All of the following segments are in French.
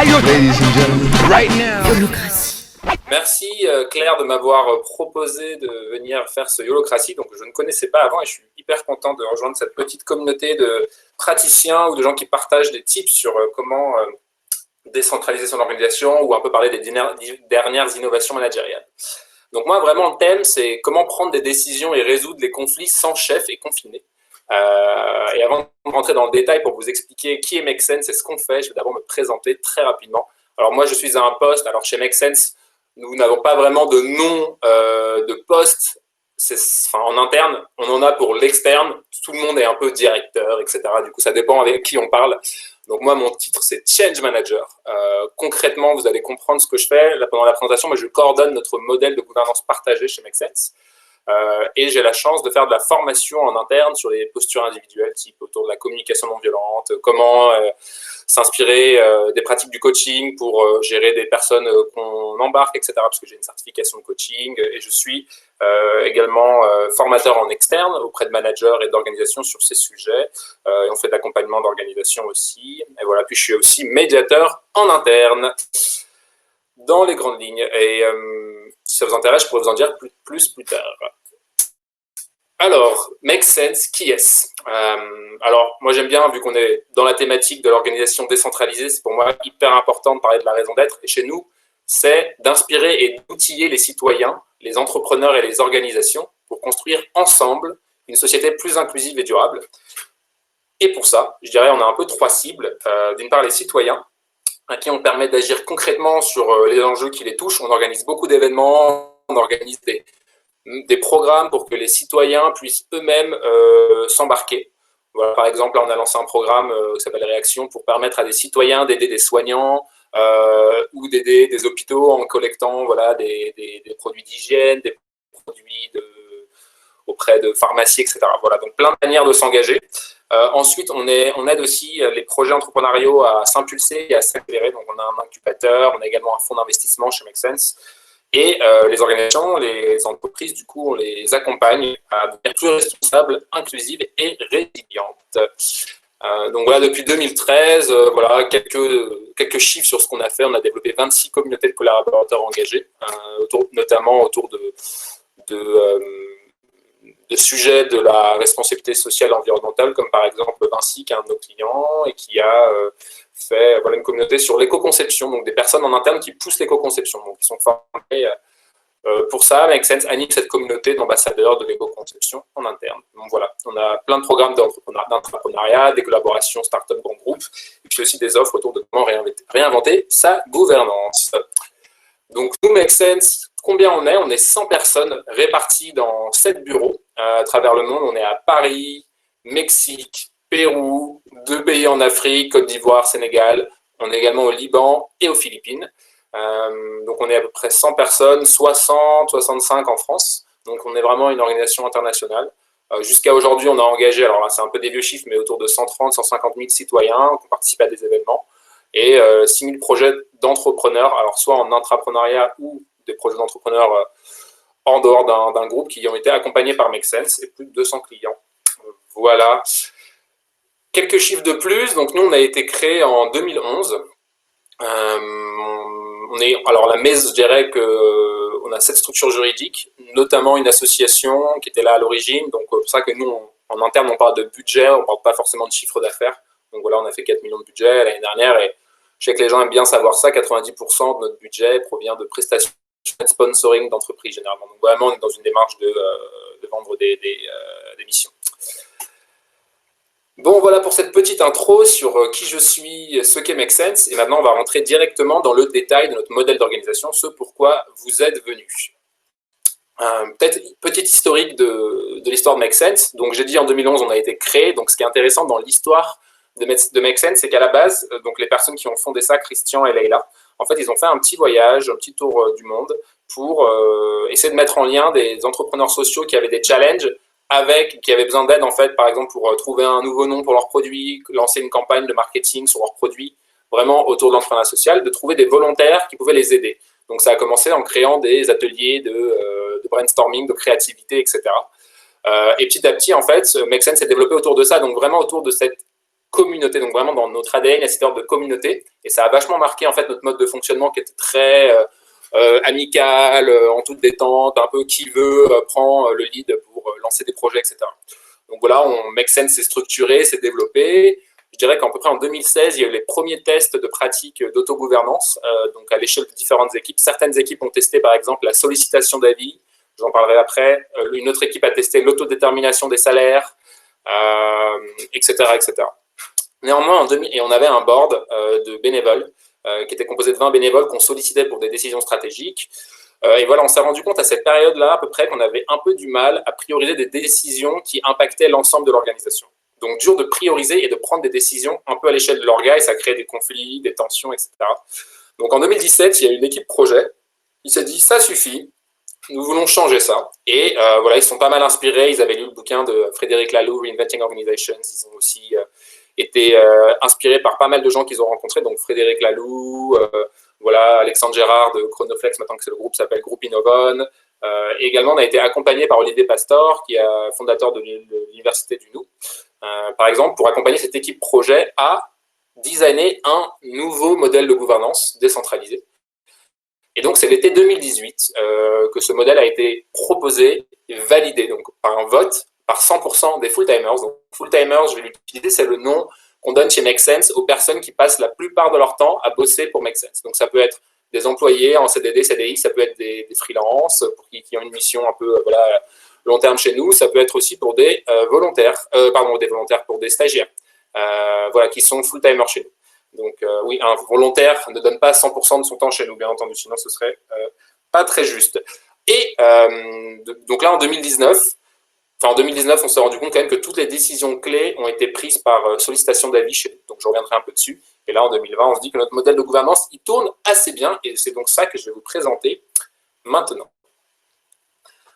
Ladies and gentlemen, right now. Merci Claire de m'avoir proposé de venir faire ce Yolocratie. Donc je ne connaissais pas avant et je suis hyper content de rejoindre cette petite communauté de praticiens ou de gens qui partagent des tips sur comment décentraliser son organisation ou un peu parler des dernières innovations managériales. Donc moi vraiment le thème c'est comment prendre des décisions et résoudre les conflits sans chef et confiné. Et avant de rentrer dans le détail pour vous expliquer qui est Make Sense et ce qu'on fait, je vais d'abord me présenter très rapidement. Alors moi je suis à un poste, alors chez Make Sense, nous n'avons pas vraiment de nom de poste. En interne, on en a pour l'externe. Tout le monde est un peu directeur, etc. Du coup, ça dépend avec qui on parle. Donc moi, mon titre, c'est Change Manager. Concrètement, vous allez comprendre ce que je fais. Là, pendant la présentation, moi, je coordonne notre modèle de gouvernance partagée chez Make Sense. Et j'ai la chance de faire de la formation en interne sur les postures individuelles, type autour de la communication non violente, comment s'inspirer des pratiques du coaching pour gérer des personnes qu'on embarque, etc. Parce que j'ai une certification de coaching et je suis également formateur en externe auprès de managers et d'organisations sur ces sujets. Et on fait de l'accompagnement d'organisation aussi. Et voilà, puis je suis aussi médiateur en interne dans les grandes lignes. Et si ça vous intéresse, je pourrais vous en dire plus tard. Alors, Make Sense, qui est-ce? Alors, moi j'aime bien, vu qu'on est dans la thématique de l'organisation décentralisée, c'est pour moi hyper important de parler de la raison d'être. Et chez nous, c'est d'inspirer et d'outiller les citoyens, les entrepreneurs et les organisations pour construire ensemble une société plus inclusive et durable. Et pour ça, je dirais, on a un peu trois cibles. D'une part, les citoyens, à qui on permet d'agir concrètement sur les enjeux qui les touchent. On organise beaucoup d'événements, on organise des programmes pour que les citoyens puissent eux-mêmes s'embarquer. Voilà, par exemple, là, on a lancé un programme qui s'appelle Réaction pour permettre à des citoyens d'aider des soignants ou d'aider des hôpitaux en collectant voilà, des produits d'hygiène, des produits auprès de pharmacies, etc. Voilà, donc plein de manières de s'engager. Ensuite, on aide aussi les projets entrepreneuriaux à s'impulser et à s'accélérer. Donc, on a un incubateur, on a également un fonds d'investissement chez Make Sense. Et les organisations, les entreprises, du coup, on les accompagne à devenir plus responsables, inclusives et résilientes. Donc voilà, depuis 2013, voilà, quelques chiffres sur ce qu'on a fait. On a développé 26 communautés de collaborateurs engagés, notamment autour de sujets de la responsabilité sociale et environnementale, comme par exemple Vinci, qui est un de nos clients, et qui a fait voilà, une communauté sur l'éco-conception, donc des personnes en interne qui poussent l'éco-conception, donc qui sont formées pour ça. Make Sense anime cette communauté d'ambassadeurs de l'éco-conception en interne. Donc voilà, on a plein de programmes d'entrepreneuriat, des collaborations start-up grand groupe, et puis aussi des offres autour de comment réinventer sa gouvernance. Donc nous, Make Sense, combien on est? On est 100 personnes réparties dans 7 bureaux à travers le monde. On est à Paris, Mexique, Pérou, 2 pays en Afrique, Côte d'Ivoire, Sénégal. On est également au Liban et aux Philippines. Donc on est à peu près 100 personnes, 60, 65 en France. Donc on est vraiment une organisation internationale. Jusqu'à aujourd'hui, on a engagé, alors là c'est un peu des vieux chiffres, mais autour de 130, 150 000 citoyens qui ont participé à des événements et 6 000 projets d'entrepreneurs, alors soit en intrapreneuriat ou des projets d'entrepreneurs en dehors d'un groupe qui ont été accompagnés par Make Sense et plus de 200 clients. Voilà. Quelques chiffres de plus. Donc nous, on a été créé en 2011. Alors la MES, je dirais qu'on a 7 structures juridiques, notamment une association qui était là à l'origine. Donc c'est pour ça que nous, en interne, on parle de budget, on ne parle pas forcément de chiffre d'affaires. Donc voilà, on a fait 4 millions de budget l'année dernière et je sais que les gens aiment bien savoir ça. 90% de notre budget provient de prestations de sponsoring d'entreprises généralement. Donc vraiment, on est dans une démarche de vendre des missions. Bon, voilà pour cette petite intro sur qui je suis, ce qu'est Make Sense. Et maintenant, on va rentrer directement dans le détail de notre modèle d'organisation, ce pourquoi vous êtes venus. Peut-être petite historique de l'histoire de Make Sense. Donc, j'ai dit en 2011, on a été créé. Donc, ce qui est intéressant dans l'histoire de Make Sense, c'est qu'à la base, donc les personnes qui ont fondé ça, Christian et Leïla, en fait, ils ont fait un petit voyage, un petit tour du monde pour essayer de mettre en lien des entrepreneurs sociaux qui avaient des challenges qui avaient besoin d'aide, en fait, par exemple, pour trouver un nouveau nom pour leurs produits, lancer une campagne de marketing sur leurs produits, vraiment autour de l'entrepreneuriat social, de trouver des volontaires qui pouvaient les aider. Donc, ça a commencé en créant des ateliers de brainstorming, de créativité, etc. Et petit à petit, en fait, Make Sense s'est développé autour de ça, donc vraiment autour de cette communauté, donc vraiment dans notre ADN, il y a cette ordre de communauté, et ça a vachement marqué en fait notre mode de fonctionnement qui était très amical, en toute détente, un peu qui veut prend le lead pour lancer des projets, etc. Donc voilà, Make Sense s'est structuré, s'est développé. Je dirais qu'à peu près en 2016, il y a eu les premiers tests de pratique d'autogouvernance, donc à l'échelle de différentes équipes. Certaines équipes ont testé par exemple la sollicitation d'avis, j'en parlerai après. Une autre équipe a testé l'autodétermination des salaires, etc., etc. Néanmoins, et on avait un board de bénévoles qui était composé de 20 bénévoles qu'on sollicitait pour des décisions stratégiques. Et voilà, on s'est rendu compte à cette période-là, à peu près, qu'on avait un peu du mal à prioriser des décisions qui impactaient l'ensemble de l'organisation. Donc, dur de prioriser et de prendre des décisions un peu à l'échelle de l'orga, et ça crée des conflits, des tensions, etc. Donc, en 2017, il y a une équipe projet qui s'est dit, ça suffit, nous voulons changer ça. Et voilà, ils sont pas mal inspirés, ils avaient lu le bouquin de Frédéric Laloux, Reinventing Organizations, ils ont aussi été inspirés par pas mal de gens qu'ils ont rencontrés, donc Frédéric Laloux, voilà, Alexandre Gérard de Chronoflex, maintenant que c'est le groupe s'appelle Groupe Innovon. Et également, on a été accompagné par Olivier Pastor, qui est fondateur de l'Université du Nou, par exemple, pour accompagner cette équipe projet à designer un nouveau modèle de gouvernance décentralisé. Et donc, c'est l'été 2018 que ce modèle a été proposé et validé, donc par un vote par 100% des full-timers. Donc, full-timers, je vais l'utiliser, c'est le nom qu'on donne chez Make Sense aux personnes qui passent la plupart de leur temps à bosser pour Make Sense. Donc, ça peut être des employés en CDD, CDI, ça peut être des freelances qui ont une mission un peu voilà, long terme chez nous, ça peut être aussi pour des volontaires, pour des stagiaires, voilà, qui sont full-timers chez nous. Donc oui, un volontaire ne donne pas 100% de son temps chez nous, bien entendu, sinon ce serait pas très juste. Et donc là, en 2019, on s'est rendu compte quand même que toutes les décisions clés ont été prises par sollicitation d'avis chez nous. Donc je reviendrai un peu dessus. Et là, en 2020, on se dit que notre modèle de gouvernance, il tourne assez bien, et c'est donc ça que je vais vous présenter maintenant.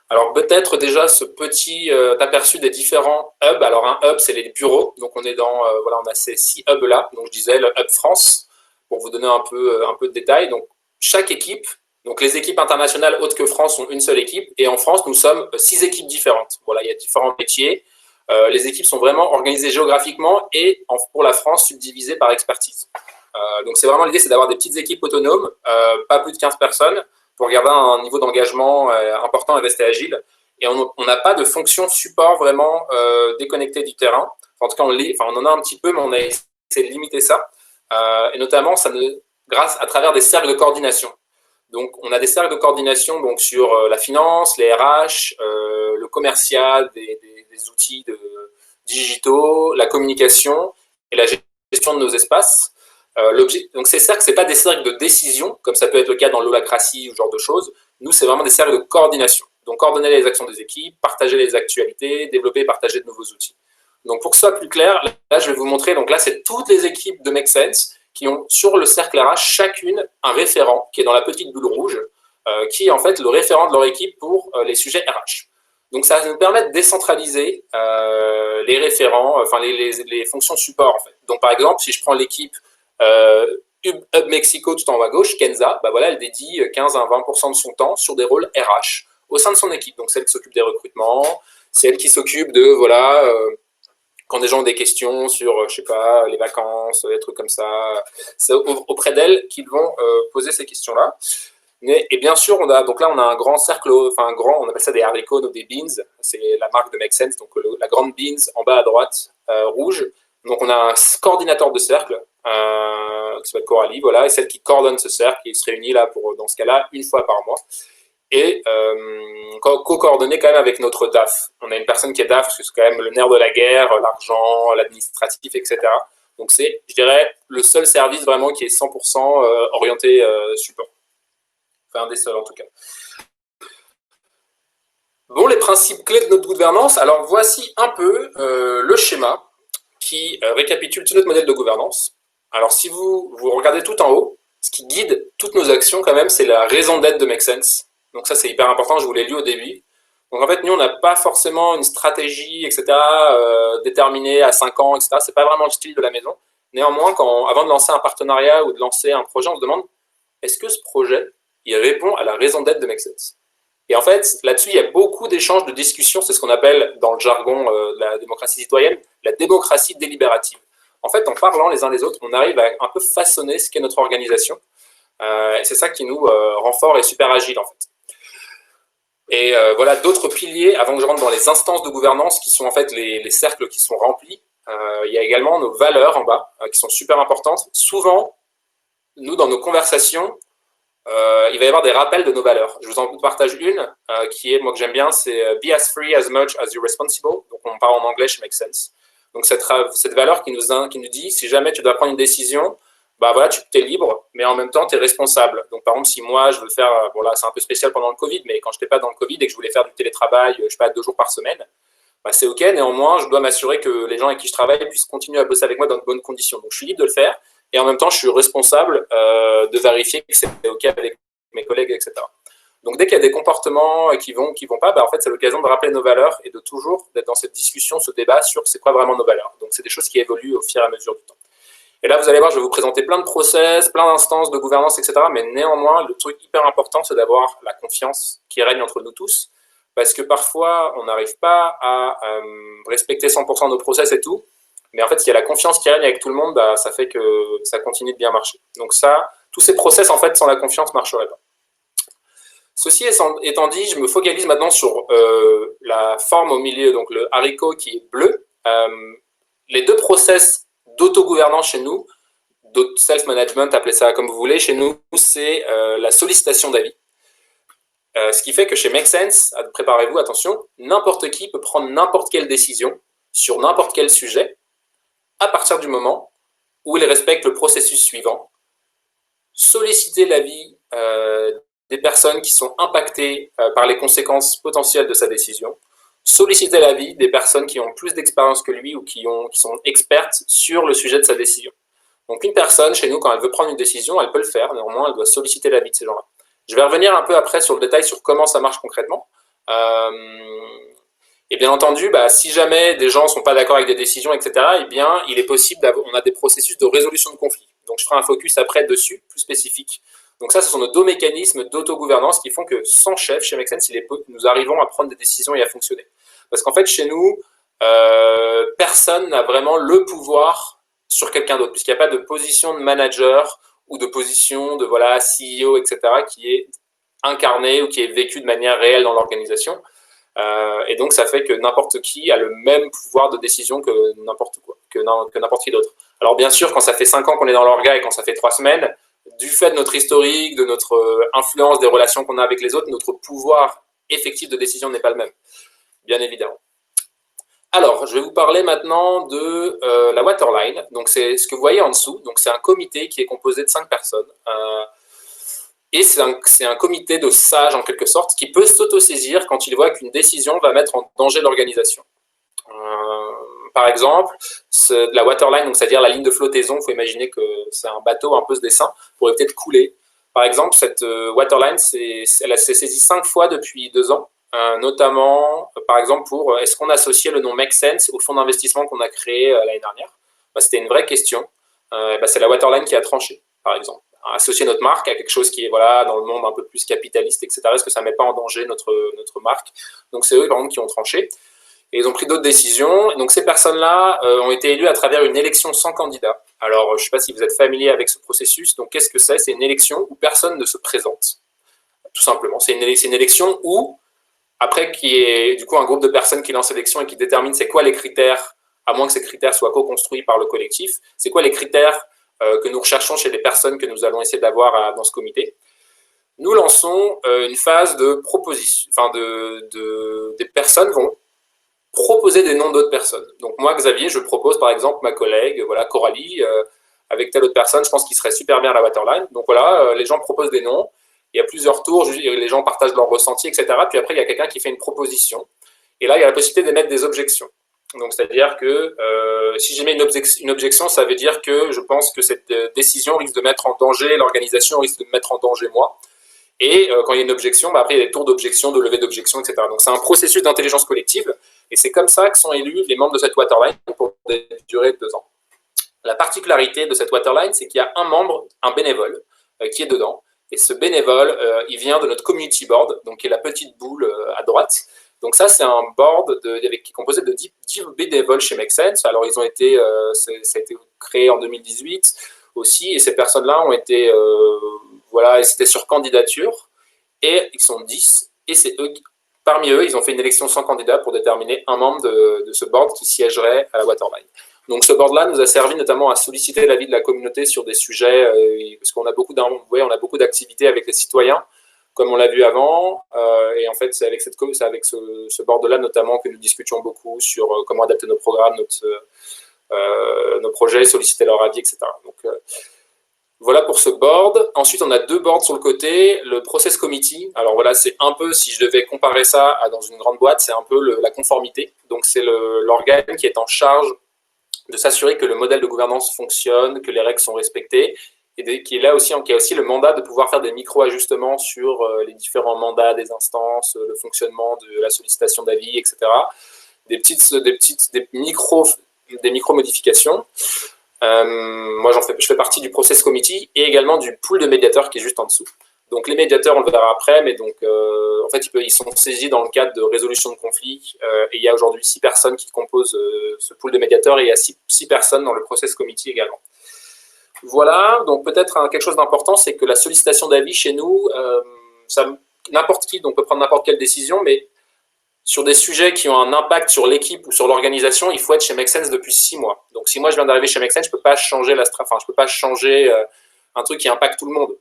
Alors peut-être déjà ce petit aperçu des différents hubs. Alors un hub, c'est les bureaux. Donc on est dans, voilà, on a ces 6 hubs là. Donc je disais le hub France, pour vous donner un peu de détails. Donc chaque équipe, donc les équipes internationales autres que France sont une seule équipe. Et en France, nous sommes 6 équipes différentes. Voilà, il y a différents métiers. Les équipes sont vraiment organisées géographiquement et pour la France, subdivisées par expertise. Donc c'est vraiment l'idée, c'est d'avoir des petites équipes autonomes, pas plus de 15 personnes, pour garder un niveau d'engagement important et rester agile. Et on n'a pas de fonction support vraiment déconnectée du terrain. En tout cas, on en a un petit peu, mais on a essayé de limiter ça. Et notamment, grâce à travers des cercles de coordination. Donc, on a des cercles de coordination donc, sur la finance, les RH, le commercial, des outils digitaux, la communication et la gestion de nos espaces. Donc ces cercles, ce n'est pas des cercles de décision, comme ça peut être le cas dans l'holacratie ou ce genre de choses. Nous, c'est vraiment des cercles de coordination. Donc coordonner les actions des équipes, partager les actualités, développer et partager de nouveaux outils. Donc pour que ce soit plus clair, là, je vais vous montrer, donc là, c'est toutes les équipes de Make Sense qui ont sur le cercle RH chacune un référent qui est dans la petite bulle rouge, qui est en fait le référent de leur équipe pour les sujets RH. Donc ça va nous permettre de décentraliser les référents, enfin les fonctions support en fait. Donc par exemple, si je prends l'équipe Hub Mexico tout en haut à gauche, Kenza, bah voilà, elle dédie 15 à 20% de son temps sur des rôles RH au sein de son équipe. Donc celle qui s'occupe des recrutements, c'est elle qui s'occupe de, voilà, quand des gens ont des questions sur, je sais pas, les vacances, des trucs comme ça, c'est auprès d'elle qu'ils vont poser ces questions-là. Et bien sûr, on a un grand cercle, enfin on appelle ça des haricots ou des beans, c'est la marque de Make Sense, donc la grande beans en bas à droite, rouge. Donc on a un coordinateur de cercle, qui s'appelle Coralie, voilà, et celle qui coordonne ce cercle, qui se réunit là dans ce cas-là, une fois par mois. Et co-coordonné quand même avec notre DAF. On a une personne qui est DAF, parce que c'est quand même le nerf de la guerre, l'argent, l'administratif, etc. Donc c'est, je dirais, le seul service vraiment qui est 100% orienté support. Enfin, un des seuls en tout cas. Bon, les principes clés de notre gouvernance. Alors voici un peu le schéma qui récapitule tout notre modèle de gouvernance. Alors si vous regardez tout en haut, ce qui guide toutes nos actions quand même, c'est la raison d'être de Make Sense. Donc ça c'est hyper important, je vous l'ai lu au début. Donc en fait nous on n'a pas forcément une stratégie, etc. Déterminée à 5 ans, etc. C'est pas vraiment le style de la maison. Néanmoins, avant de lancer un partenariat ou de lancer un projet, on se demande, est-ce que ce projet, il répond à la raison d'être de Make Sense? Et en fait, là-dessus, il y a beaucoup d'échanges, de discussions, c'est ce qu'on appelle dans le jargon de la démocratie citoyenne, la démocratie délibérative. en fait, en parlant les uns les autres, on arrive à un peu façonner ce qu'est notre organisation. Et c'est ça qui nous rend fort et super agile, en fait. Et voilà d'autres piliers, avant que je rentre dans les instances de gouvernance, qui sont en fait les cercles qui sont remplis. Il y a également nos valeurs en bas, qui sont super importantes. Souvent, nous, dans nos conversations, il va y avoir des rappels de nos valeurs. Je vous en partage une qui est, moi que j'aime bien, c'est Be as free as much as you're responsible. Donc on parle en anglais chez Make Sense. Donc cette valeur qui nous dit, si jamais tu dois prendre une décision, bah voilà, tu es libre, mais en même temps, tu es responsable. Donc par exemple, si moi, je veux faire, bon là, c'est un peu spécial pendant le Covid, mais quand je n'étais pas dans le Covid et que je voulais faire du télétravail, je sais pas, 2 jours par semaine, bah, c'est OK. Néanmoins, je dois m'assurer que les gens avec qui je travaille puissent continuer à bosser avec moi dans de bonnes conditions. Donc je suis libre de le faire, et en même temps, je suis responsable de vérifier que c'est OK avec mes collègues, etc. Donc dès qu'il y a des comportements qui vont pas, bah, en fait, c'est l'occasion de rappeler nos valeurs et de toujours d'être dans cette discussion, ce débat sur c'est quoi vraiment nos valeurs. Donc c'est des choses qui évoluent au fur et à mesure du temps. Et là, vous allez voir, je vais vous présenter plein de process, plein d'instances de gouvernance, etc. Mais néanmoins, le truc hyper important, c'est d'avoir la confiance qui règne entre nous tous. Parce que parfois, on n'arrive pas à respecter 100% nos process et tout. Mais en fait, s'il y a la confiance qui règne avec tout le monde, bah, ça fait que ça continue de bien marcher. Donc ça, tous ces process, en fait, sans la confiance, ne marcheraient pas. Ceci étant dit, je me focalise maintenant sur la forme au milieu, donc le haricot qui est bleu. Les 2 process d'autogouvernance chez nous, self-management, appelez ça comme vous voulez, chez nous, c'est la sollicitation d'avis. Ce qui fait que chez Make Sense, préparez-vous, attention, n'importe qui peut prendre n'importe quelle décision sur n'importe quel sujet à partir du moment où il respecte le processus suivant. Solliciter l'avis des personnes qui sont impactées par les conséquences potentielles de sa décision. Solliciter l'avis des personnes qui ont plus d'expérience que lui ou qui sont expertes sur le sujet de sa décision. Donc une personne, chez nous, quand elle veut prendre une décision, elle peut le faire, néanmoins, elle doit solliciter l'avis de ces gens-là. Je vais revenir un peu après sur le détail sur comment ça marche concrètement. Et bien entendu, bah, si jamais des gens ne sont pas d'accord avec des décisions, etc., eh bien, il est possible on a des processus de résolution de conflits. Donc je ferai un focus après dessus, plus spécifique. Donc ça, ce sont nos 2 mécanismes d'autogouvernance qui font que sans chef, chez Make Sense, nous arrivons à prendre des décisions et à fonctionner. Parce qu'en fait, chez nous, personne n'a vraiment le pouvoir sur quelqu'un d'autre, puisqu'il n'y a pas de position de manager ou de position de voilà, CEO, etc., qui est incarnée ou qui est vécue de manière réelle dans l'organisation. Et donc, ça fait que n'importe qui a le même pouvoir de décision que n'importe quoi, que n'importe qui d'autre. Alors, bien sûr, quand ça fait 5 ans qu'on est dans l'orga et quand ça fait 3 semaines, du fait de notre historique, de notre influence, des relations qu'on a avec les autres, notre pouvoir effectif de décision n'est pas le même, bien évidemment. Alors, je vais vous parler maintenant de la waterline. Donc, c'est ce que vous voyez en dessous. Donc, c'est un comité qui est composé de 5 personnes. Et c'est un comité de sages, en quelque sorte, qui peut s'autosaisir quand il voit qu'une décision va mettre en danger l'organisation. Par exemple, la waterline, donc c'est-à-dire la ligne de flottaison, il faut imaginer que c'est un bateau, un peu ce dessin, pour éviter de couler. Par exemple, cette waterline, elle s'est saisie 5 fois depuis 2 ans, notamment, par exemple, pour est-ce qu'on associait le nom Make Sense au fonds d'investissement qu'on a créé l'année dernière. C'était une vraie question. C'est la waterline qui a tranché, par exemple. Associer notre marque à quelque chose qui est voilà, dans le monde un peu plus capitaliste, etc. Est-ce que ça ne met pas en danger notre marque? Donc, c'est eux, par exemple, qui ont tranché. Et ils ont pris d'autres décisions. Et donc, ces personnes-là ont été élues à travers une élection sans candidat. Alors, je ne sais pas si vous êtes familier avec ce processus. Donc, qu'est-ce que c'est? C'est une élection où personne ne se présente, tout simplement. C'est une élection où, après qu'il y ait du coup un groupe de personnes qui lance l'élection et qui détermine c'est quoi les critères, à moins que ces critères soient co-construits par le collectif, c'est quoi les critères que nous recherchons chez les personnes que nous allons essayer d'avoir dans ce comité. Nous lançons une phase de proposition, enfin des personnes vont proposer des noms d'autres personnes. Donc moi, Xavier, je propose par exemple ma collègue, voilà, Coralie, avec telle autre personne, je pense qu'il serait super bien à la waterline. Donc voilà, les gens proposent des noms, il y a plusieurs tours, les gens partagent leurs ressentis, etc. Puis après, il y a quelqu'un qui fait une proposition. Et là, il y a la possibilité d'émettre des objections. Donc, c'est-à-dire que si j'émets une objection, ça veut dire que je pense que cette décision risque de mettre en danger l'organisation, risque de me mettre en danger moi. Et quand il y a une objection, bah, après, il y a des tours d'objection, de levée d'objection, etc. Donc, c'est un processus d'intelligence collective. Et c'est comme ça que sont élus les membres de cette waterline pour des durées de 2 ans. La particularité de cette waterline, c'est qu'il y a un membre, un bénévole, qui est dedans. Et ce bénévole, il vient de notre community board, donc qui est la petite boule à droite. Donc ça, c'est un board qui est composé de 10 bénévoles chez Make Sense. Alors, ça a été créé en 2018 aussi, et ces personnes-là ont été, et c'était sur candidature, et ils sont 10, et c'est eux, parmi eux, ils ont fait une élection sans candidat pour déterminer un membre de ce board qui siégerait à la Waterline. Donc ce board-là nous a servi notamment à solliciter l'avis de la communauté sur des sujets, parce qu'on a beaucoup d'activités avec les citoyens, comme on l'a vu avant, et en fait c'est avec ce board-là notamment que nous discutions beaucoup sur comment adapter nos programmes, nos projets, solliciter leur avis, etc. Donc voilà pour ce board. Ensuite, on a 2 boards sur le côté. Le process committee, alors voilà, c'est un peu, si je devais comparer ça dans une grande boîte, c'est un peu la conformité. Donc c'est l'organe qui est en charge de s'assurer que le modèle de gouvernance fonctionne, que les règles sont respectées, et qui a aussi le mandat de pouvoir faire des micro-ajustements sur les différents mandats des instances, le fonctionnement de la sollicitation d'avis, etc. Des micro-modifications. Moi, je fais partie du process committee et également du pool de médiateurs qui est juste en dessous. Donc les médiateurs, on le verra après, mais donc en fait ils sont saisis dans le cadre de résolution de conflits, et il y a aujourd'hui 6 personnes qui composent ce pool de médiateurs, et il y a 6 personnes dans le process committee également. Voilà, donc peut-être quelque chose d'important, c'est que la sollicitation d'avis chez nous, n'importe qui, donc peut prendre n'importe quelle décision, mais sur des sujets qui ont un impact sur l'équipe ou sur l'organisation, il faut être chez Make Sense depuis 6 mois. Donc si moi je viens d'arriver chez Make Sense, je peux pas changer je peux pas changer un truc qui impacte tout le monde.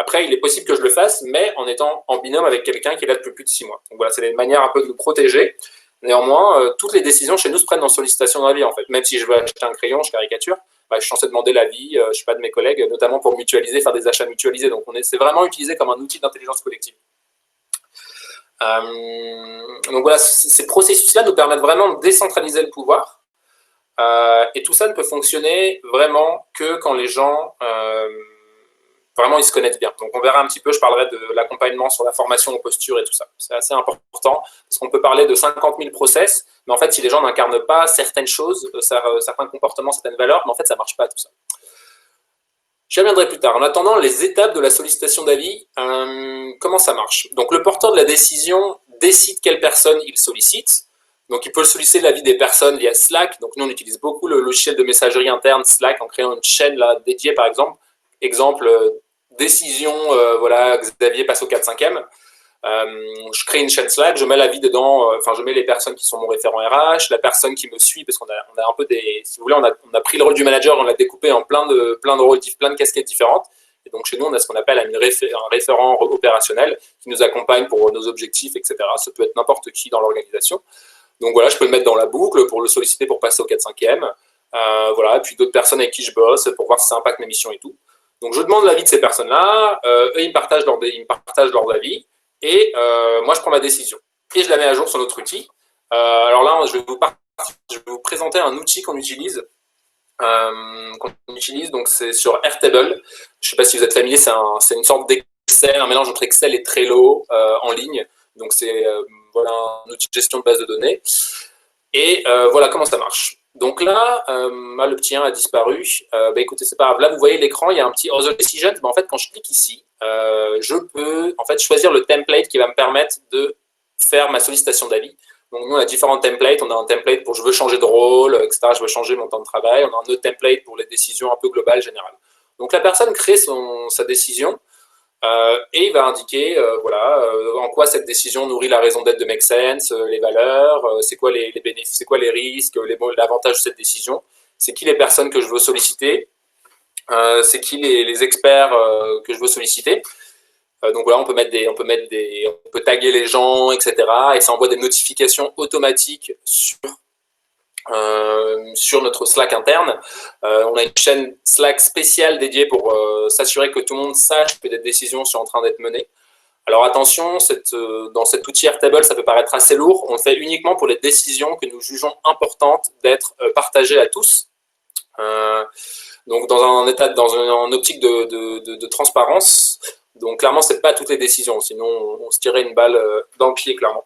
Après, il est possible que je le fasse, mais en étant en binôme avec quelqu'un qui est là depuis plus de 6 mois. Donc voilà, c'est une manière un peu de nous protéger. Néanmoins, toutes les décisions chez nous se prennent en sollicitation d'avis, en fait. Même si je veux acheter un crayon, je caricature, je suis censé demander l'avis, je sais pas, de mes collègues, notamment pour mutualiser, faire des achats mutualisés. Donc c'est vraiment utilisé comme un outil d'intelligence collective. Donc voilà, ces processus-là nous permettent vraiment de décentraliser le pouvoir. Et tout ça ne peut fonctionner vraiment que quand les gens vraiment ils se connaissent bien. Donc on verra un petit peu, je parlerai de l'accompagnement sur la formation aux postures et tout ça. C'est assez important parce qu'on peut parler de 50 000 process, mais en fait si les gens n'incarnent pas certaines choses, certains comportements, certaines valeurs, mais en fait ça ne marche pas tout ça. J'y reviendrai plus tard. En attendant, les étapes de la sollicitation d'avis, comment ça marche? Donc le porteur de la décision décide quelle personne il sollicite. Donc il peut solliciter l'avis des personnes via Slack. Donc nous on utilise beaucoup le logiciel de messagerie interne Slack en créant une chaîne là, dédiée par exemple. Exemple, décision, voilà, Xavier passe au 4/5e. Je crée une chaîne Slack, je mets l'avis dedans, je mets les personnes qui sont mon référent RH, la personne qui me suit, parce qu'on a un peu si vous voulez, on a pris le rôle du manager, on l'a découpé en plein de rôles, plein de casquettes différentes. Et donc chez nous, on a ce qu'on appelle un référent opérationnel qui nous accompagne pour nos objectifs, etc. Ça peut être n'importe qui dans l'organisation. Donc voilà, je peux le mettre dans la boucle pour le solliciter pour passer au 4/5e. Voilà, et puis d'autres personnes avec qui je bosse pour voir si ça impacte mes missions et tout. Donc je demande l'avis de ces personnes-là, eux ils me partagent leur avis. Et moi, je prends ma décision et je la mets à jour sur notre outil. Alors là, je vais vous présenter un outil qu'on utilise. Donc c'est sur Airtable. Je ne sais pas si vous êtes familier, c'est une sorte d'Excel, un mélange entre Excel et Trello en ligne. Donc c'est voilà, un outil de gestion de base de données. Et voilà comment ça marche. Donc là, le petit 1 a disparu. Écoutez, c'est pas grave. Là, vous voyez l'écran, il y a un petit Other Decisions. En fait, quand je clique ici, je peux en fait choisir le template qui va me permettre de faire ma sollicitation d'avis. Donc nous, on a différents templates. On a un template pour je veux changer de rôle, etc. Je veux changer mon temps de travail. On a un autre template pour les décisions un peu globales, générales. Donc la personne crée sa décision. Et il va indiquer en quoi cette décision nourrit la raison d'être de Make Sense, les valeurs, c'est quoi les bénéfices, c'est quoi les risques, l'avantage de cette décision, c'est qui les personnes que je veux solliciter, c'est qui les experts que je veux solliciter. Donc voilà, on peut taguer les gens, etc. Et ça envoie des notifications automatiques sur notre Slack interne. On a une chaîne Slack spéciale dédiée pour s'assurer que tout le monde sache que des décisions sont en train d'être menées. Alors attention, dans cet outil Airtable, ça peut paraître assez lourd. On le fait uniquement pour les décisions que nous jugeons importantes d'être partagées à tous. Donc dans une optique de transparence. Donc clairement, c'est pas toutes les décisions, sinon on se tirait une balle dans le pied, clairement.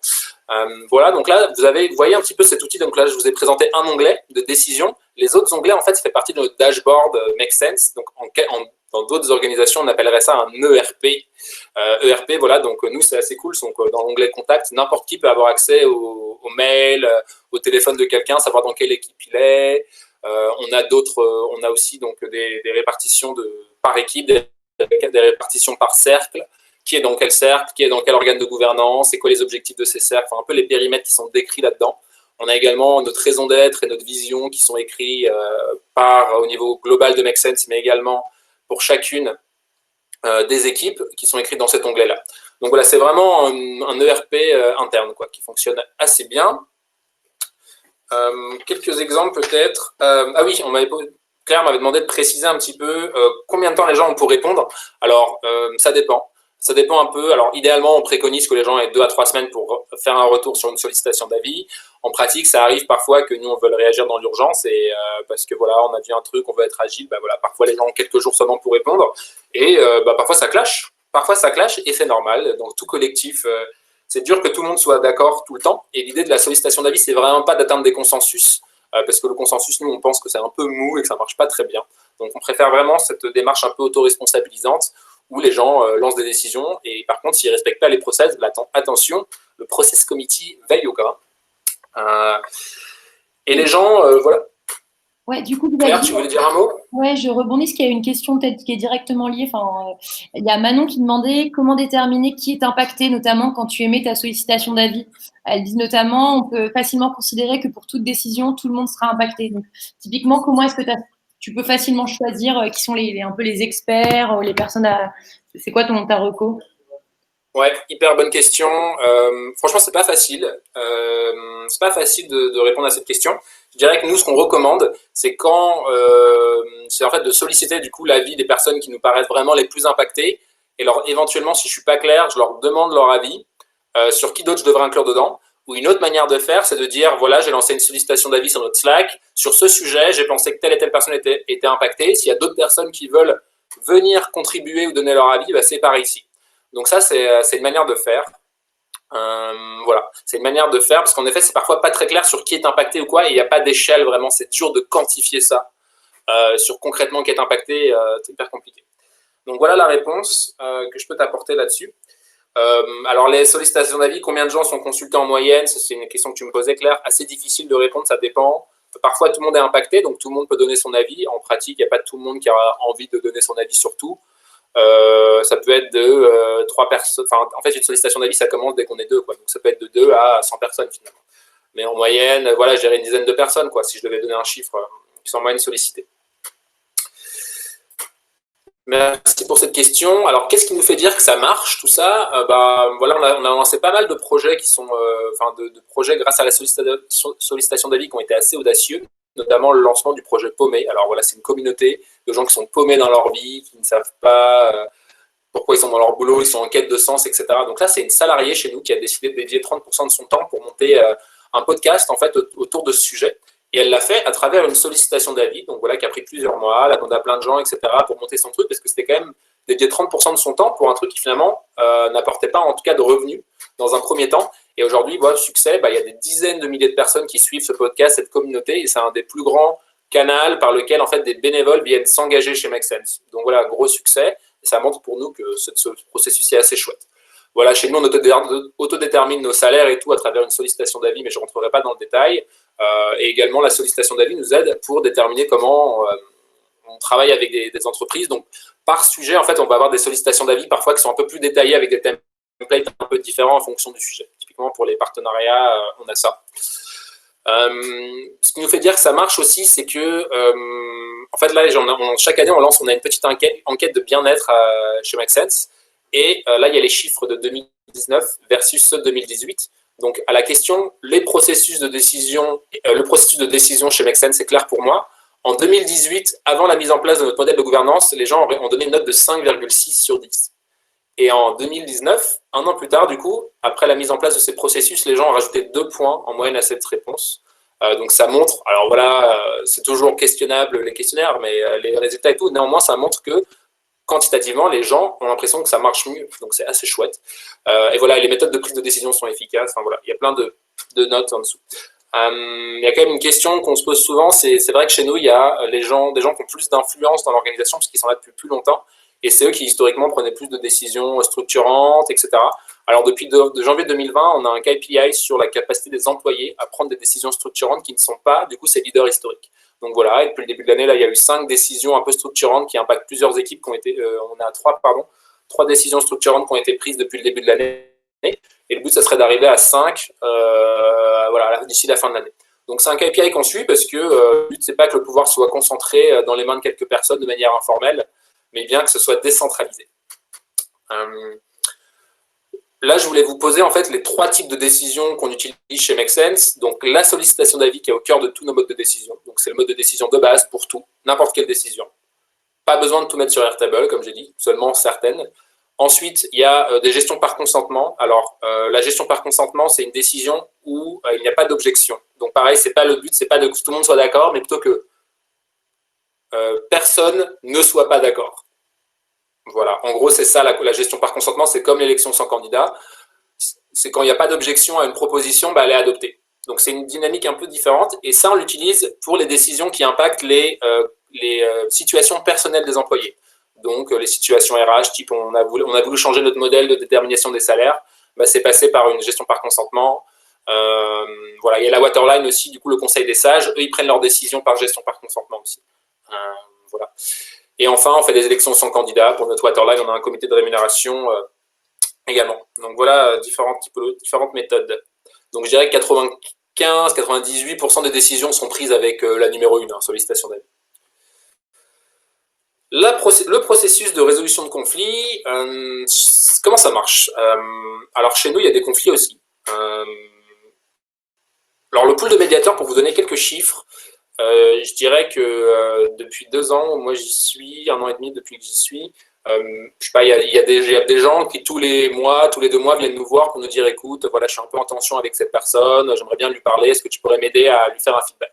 Voilà, donc là, vous voyez un petit peu cet outil. Donc là, je vous ai présenté un onglet de décision. Les autres onglets, en fait, ça fait partie de notre dashboard Make Sense. Donc dans d'autres organisations, on appellerait ça un ERP. ERP, voilà, donc nous, c'est assez cool. Donc dans l'onglet contact, n'importe qui peut avoir accès au mail, au téléphone de quelqu'un, savoir dans quelle équipe il est, On a aussi donc des répartitions par équipe, des répartitions par cercle, qui est dans quel cercle, qui est dans quel organe de gouvernance, c'est quoi les objectifs de ces cercles, enfin, un peu les périmètres qui sont décrits là-dedans. On a également notre raison d'être et notre vision qui sont écrits au niveau global de Make Sense, mais également pour chacune des équipes qui sont écrites dans cet onglet-là. Donc voilà, c'est vraiment un ERP interne qui fonctionne assez bien. Quelques exemples peut-être. Ah oui, Claire m'avait demandé de préciser un petit peu combien de temps les gens ont pour répondre. Alors, ça dépend. Ça dépend un peu. Alors, idéalement, on préconise que les gens aient 2 à 3 semaines pour faire un retour sur une sollicitation d'avis. En pratique, ça arrive parfois que nous, on veut réagir dans l'urgence et parce que voilà, on a vu un truc, on veut être agile. Voilà, parfois, les gens ont quelques jours seulement pour répondre. Et parfois, ça clash. Parfois, ça clash et c'est normal. Donc, tout collectif, c'est dur que tout le monde soit d'accord tout le temps. Et l'idée de la sollicitation d'avis, c'est vraiment pas d'atteindre des consensus. Parce que le consensus, nous, on pense que c'est un peu mou et que ça marche pas très bien. Donc, on préfère vraiment cette démarche un peu autoresponsabilisante où les gens lancent des décisions et par contre, s'ils ne respectent pas les process, attention, le process committee veille au cas. Et les gens, voilà. Ouais, du coup, Claire, tu voulais dire un mot? Ouais, je rebondis parce qu'il y a une question peut-être qui est directement liée. Enfin, il y a Manon qui demandait comment déterminer qui est impacté, notamment quand tu émets ta sollicitation d'avis. Elle dit notamment, on peut facilement considérer que pour toute décision, tout le monde sera impacté. Donc, typiquement, comment est-ce que tu peux facilement choisir qui sont un peu les experts, les personnes à... C'est quoi ta reco? Ouais, hyper bonne question. Franchement, c'est pas facile. C'est pas facile de répondre à cette question. Je dirais que nous, ce qu'on recommande, c'est c'est en fait de solliciter du coup l'avis des personnes qui nous paraissent vraiment les plus impactées. Et éventuellement, si je suis pas clair, je leur demande leur avis sur qui d'autre je devrais inclure dedans. Ou une autre manière de faire, c'est de dire voilà, j'ai lancé une sollicitation d'avis sur notre Slack. Sur ce sujet, j'ai pensé que telle et telle personne était impactée. S'il y a d'autres personnes qui veulent venir contribuer ou donner leur avis, c'est par ici. Donc ça, c'est une manière de faire. Voilà, c'est une manière de faire parce qu'en effet, c'est parfois pas très clair sur qui est impacté ou quoi, et il n'y a pas d'échelle vraiment, c'est dur de quantifier ça. Sur concrètement qui est impacté, c'est hyper compliqué. Donc voilà la réponse que je peux t'apporter là-dessus. Alors les sollicitations d'avis, combien de gens sont consultés en moyenne? C'est une question que tu me posais, Claire. Assez difficile de répondre, ça dépend. Parfois tout le monde est impacté, donc tout le monde peut donner son avis. En pratique, il n'y a pas tout le monde qui a envie de donner son avis sur tout. Ça peut être de 3 personnes. Enfin, en fait, une sollicitation d'avis, ça commence dès qu'on est 2, quoi. Donc, ça peut être de 2 à 100 personnes, finalement. Mais en moyenne, voilà, je dirais une dizaine de personnes, quoi, si je devais donner un chiffre qui sont en moyenne sollicités. Merci pour cette question. Alors, qu'est-ce qui nous fait dire que ça marche, tout ça? Voilà, on a lancé pas mal de projets qui sont, de projets grâce à la sollicitation d'avis qui ont été assez audacieux, notamment le lancement du projet Paumé. Alors voilà, c'est une communauté de gens qui sont paumés dans leur vie, qui ne savent pas pourquoi ils sont dans leur boulot, ils sont en quête de sens, etc. Donc là, c'est une salariée chez nous qui a décidé de dédier 30% de son temps pour monter un podcast en fait autour de ce sujet. Et elle l'a fait à travers une sollicitation d'avis, donc voilà, qui a pris plusieurs mois, elle a demandé à plein de gens, etc., pour monter son truc, parce que c'était quand même dédié 30% de son temps pour un truc qui finalement n'apportait pas en tout cas de revenus dans un premier temps. Et aujourd'hui, voilà, le succès, il y a des dizaines de milliers de personnes qui suivent ce podcast, cette communauté, et c'est un des plus grands canaux par lequel en fait des bénévoles viennent s'engager chez Make Sense. Donc voilà, gros succès, et ça montre pour nous que ce processus est assez chouette. Voilà, chez nous, on autodétermine nos salaires et tout à travers une sollicitation d'avis, mais je ne rentrerai pas dans le détail. Et également, la sollicitation d'avis nous aide pour déterminer comment on travaille avec des entreprises. Donc, par sujet, en fait, on va avoir des sollicitations d'avis parfois qui sont un peu plus détaillées avec des templates un peu différents en fonction du sujet. Typiquement, pour les partenariats, on a ça. Ce qui nous fait dire que ça marche aussi, c'est que, en fait, là, chaque année, on a une petite enquête de bien-être chez Make Sense. Et là, il y a les chiffres de 2019 versus ceux de 2018. Donc, à la question, le processus de décision chez Make Sense, c'est clair pour moi. En 2018, avant la mise en place de notre modèle de gouvernance, les gens ont donné une note de 5,6 sur 10. Et en 2019, un an plus tard, du coup, après la mise en place de ces processus, les gens ont rajouté 2 points en moyenne à cette réponse. Donc ça montre, alors voilà, c'est toujours questionnable les questionnaires, mais les résultats et tout, néanmoins, ça montre que quantitativement, les gens ont l'impression que ça marche mieux. Donc c'est assez chouette. Et voilà, les méthodes de prise de décision sont efficaces. Enfin, voilà, il y a plein de notes en dessous. Il y a quand même une question qu'on se pose souvent, c'est vrai que chez nous, il y a des gens qui ont plus d'influence dans l'organisation parce qu'ils sont là depuis plus longtemps. Et c'est eux qui, historiquement, prenaient plus de décisions structurantes, etc. Alors, depuis de janvier 2020, on a un KPI sur la capacité des employés à prendre des décisions structurantes qui ne sont pas, du coup, ces leaders historiques. Donc voilà, et depuis le début de l'année, là, il y a eu 5 décisions un peu structurantes qui impactent plusieurs équipes qui ont été, on a 3 décisions structurantes qui ont été prises depuis le début de l'année. Et le but, ça serait d'arriver à 5 voilà, d'ici la fin de l'année. Donc c'est un KPI qu'on suit parce que le but, c'est pas que le pouvoir soit concentré dans les mains de quelques personnes de manière informelle, mais bien que ce soit décentralisé. Là, je voulais vous poser en fait les 3 types de décisions qu'on utilise chez Make Sense. Donc la sollicitation d'avis qui est au cœur de tous nos modes de décision. Donc c'est le mode de décision de base pour tout, n'importe quelle décision. Pas besoin de tout mettre sur Airtable, comme j'ai dit, seulement certaines. Ensuite, il y a des gestions par consentement. Alors, la gestion par consentement, c'est une décision où il n'y a pas d'objection. Donc pareil, c'est pas le but, c'est pas que tout le monde soit d'accord, mais plutôt que personne ne soit pas d'accord. Voilà, en gros, c'est ça la gestion par consentement, c'est comme l'élection sans candidat. C'est quand il n'y a pas d'objection à une proposition, elle est adoptée. Donc c'est une dynamique un peu différente, et ça, on l'utilise pour les décisions qui impactent les situations personnelles des employés. Donc les situations RH, type on a voulu changer notre modèle de détermination des salaires, c'est passé par une gestion par consentement. Voilà, il y a la Waterline aussi, du coup le Conseil des sages, eux ils prennent leurs décisions par gestion par consentement aussi. Voilà. Et enfin, on fait des élections sans candidat. Pour notre Waterline, on a un comité de rémunération également. Donc voilà, différentes méthodes. Donc je dirais que 95-98% des décisions sont prises avec la numéro 1, sollicitation d'avis. Le processus de résolution de conflits, comment ça marche? Alors chez nous, il y a des conflits aussi. Alors le pool de médiateurs, pour vous donner quelques chiffres, je dirais que depuis 2 ans, moi j'y suis, 1 an et demi depuis que j'y suis, je sais pas, il y a des gens qui tous les 2 mois viennent nous voir pour nous dire écoute, voilà, je suis un peu en tension avec cette personne, j'aimerais bien lui parler, est-ce que tu pourrais m'aider à lui faire un feedback?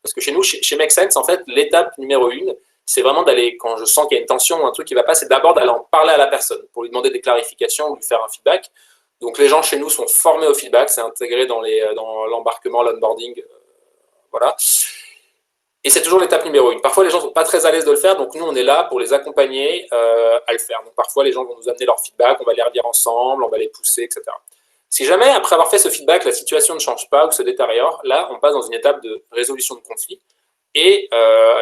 Parce que chez nous, chez Make Sense, en fait, l'étape numéro 1, c'est vraiment d'aller, quand je sens qu'il y a une tension ou un truc qui ne va pas, c'est d'abord d'aller en parler à la personne pour lui demander des clarifications ou lui faire un feedback. Donc les gens chez nous sont formés au feedback, c'est intégré dans l'embarquement, l'onboarding, voilà. Et c'est toujours l'étape numéro 1. Parfois, les gens ne sont pas très à l'aise de le faire, donc nous, on est là pour les accompagner à le faire. Donc parfois, les gens vont nous amener leur feedback, on va les relire ensemble, on va les pousser, etc. Si jamais, après avoir fait ce feedback, la situation ne change pas ou se détériore, là, on passe dans une étape de résolution de conflit. Et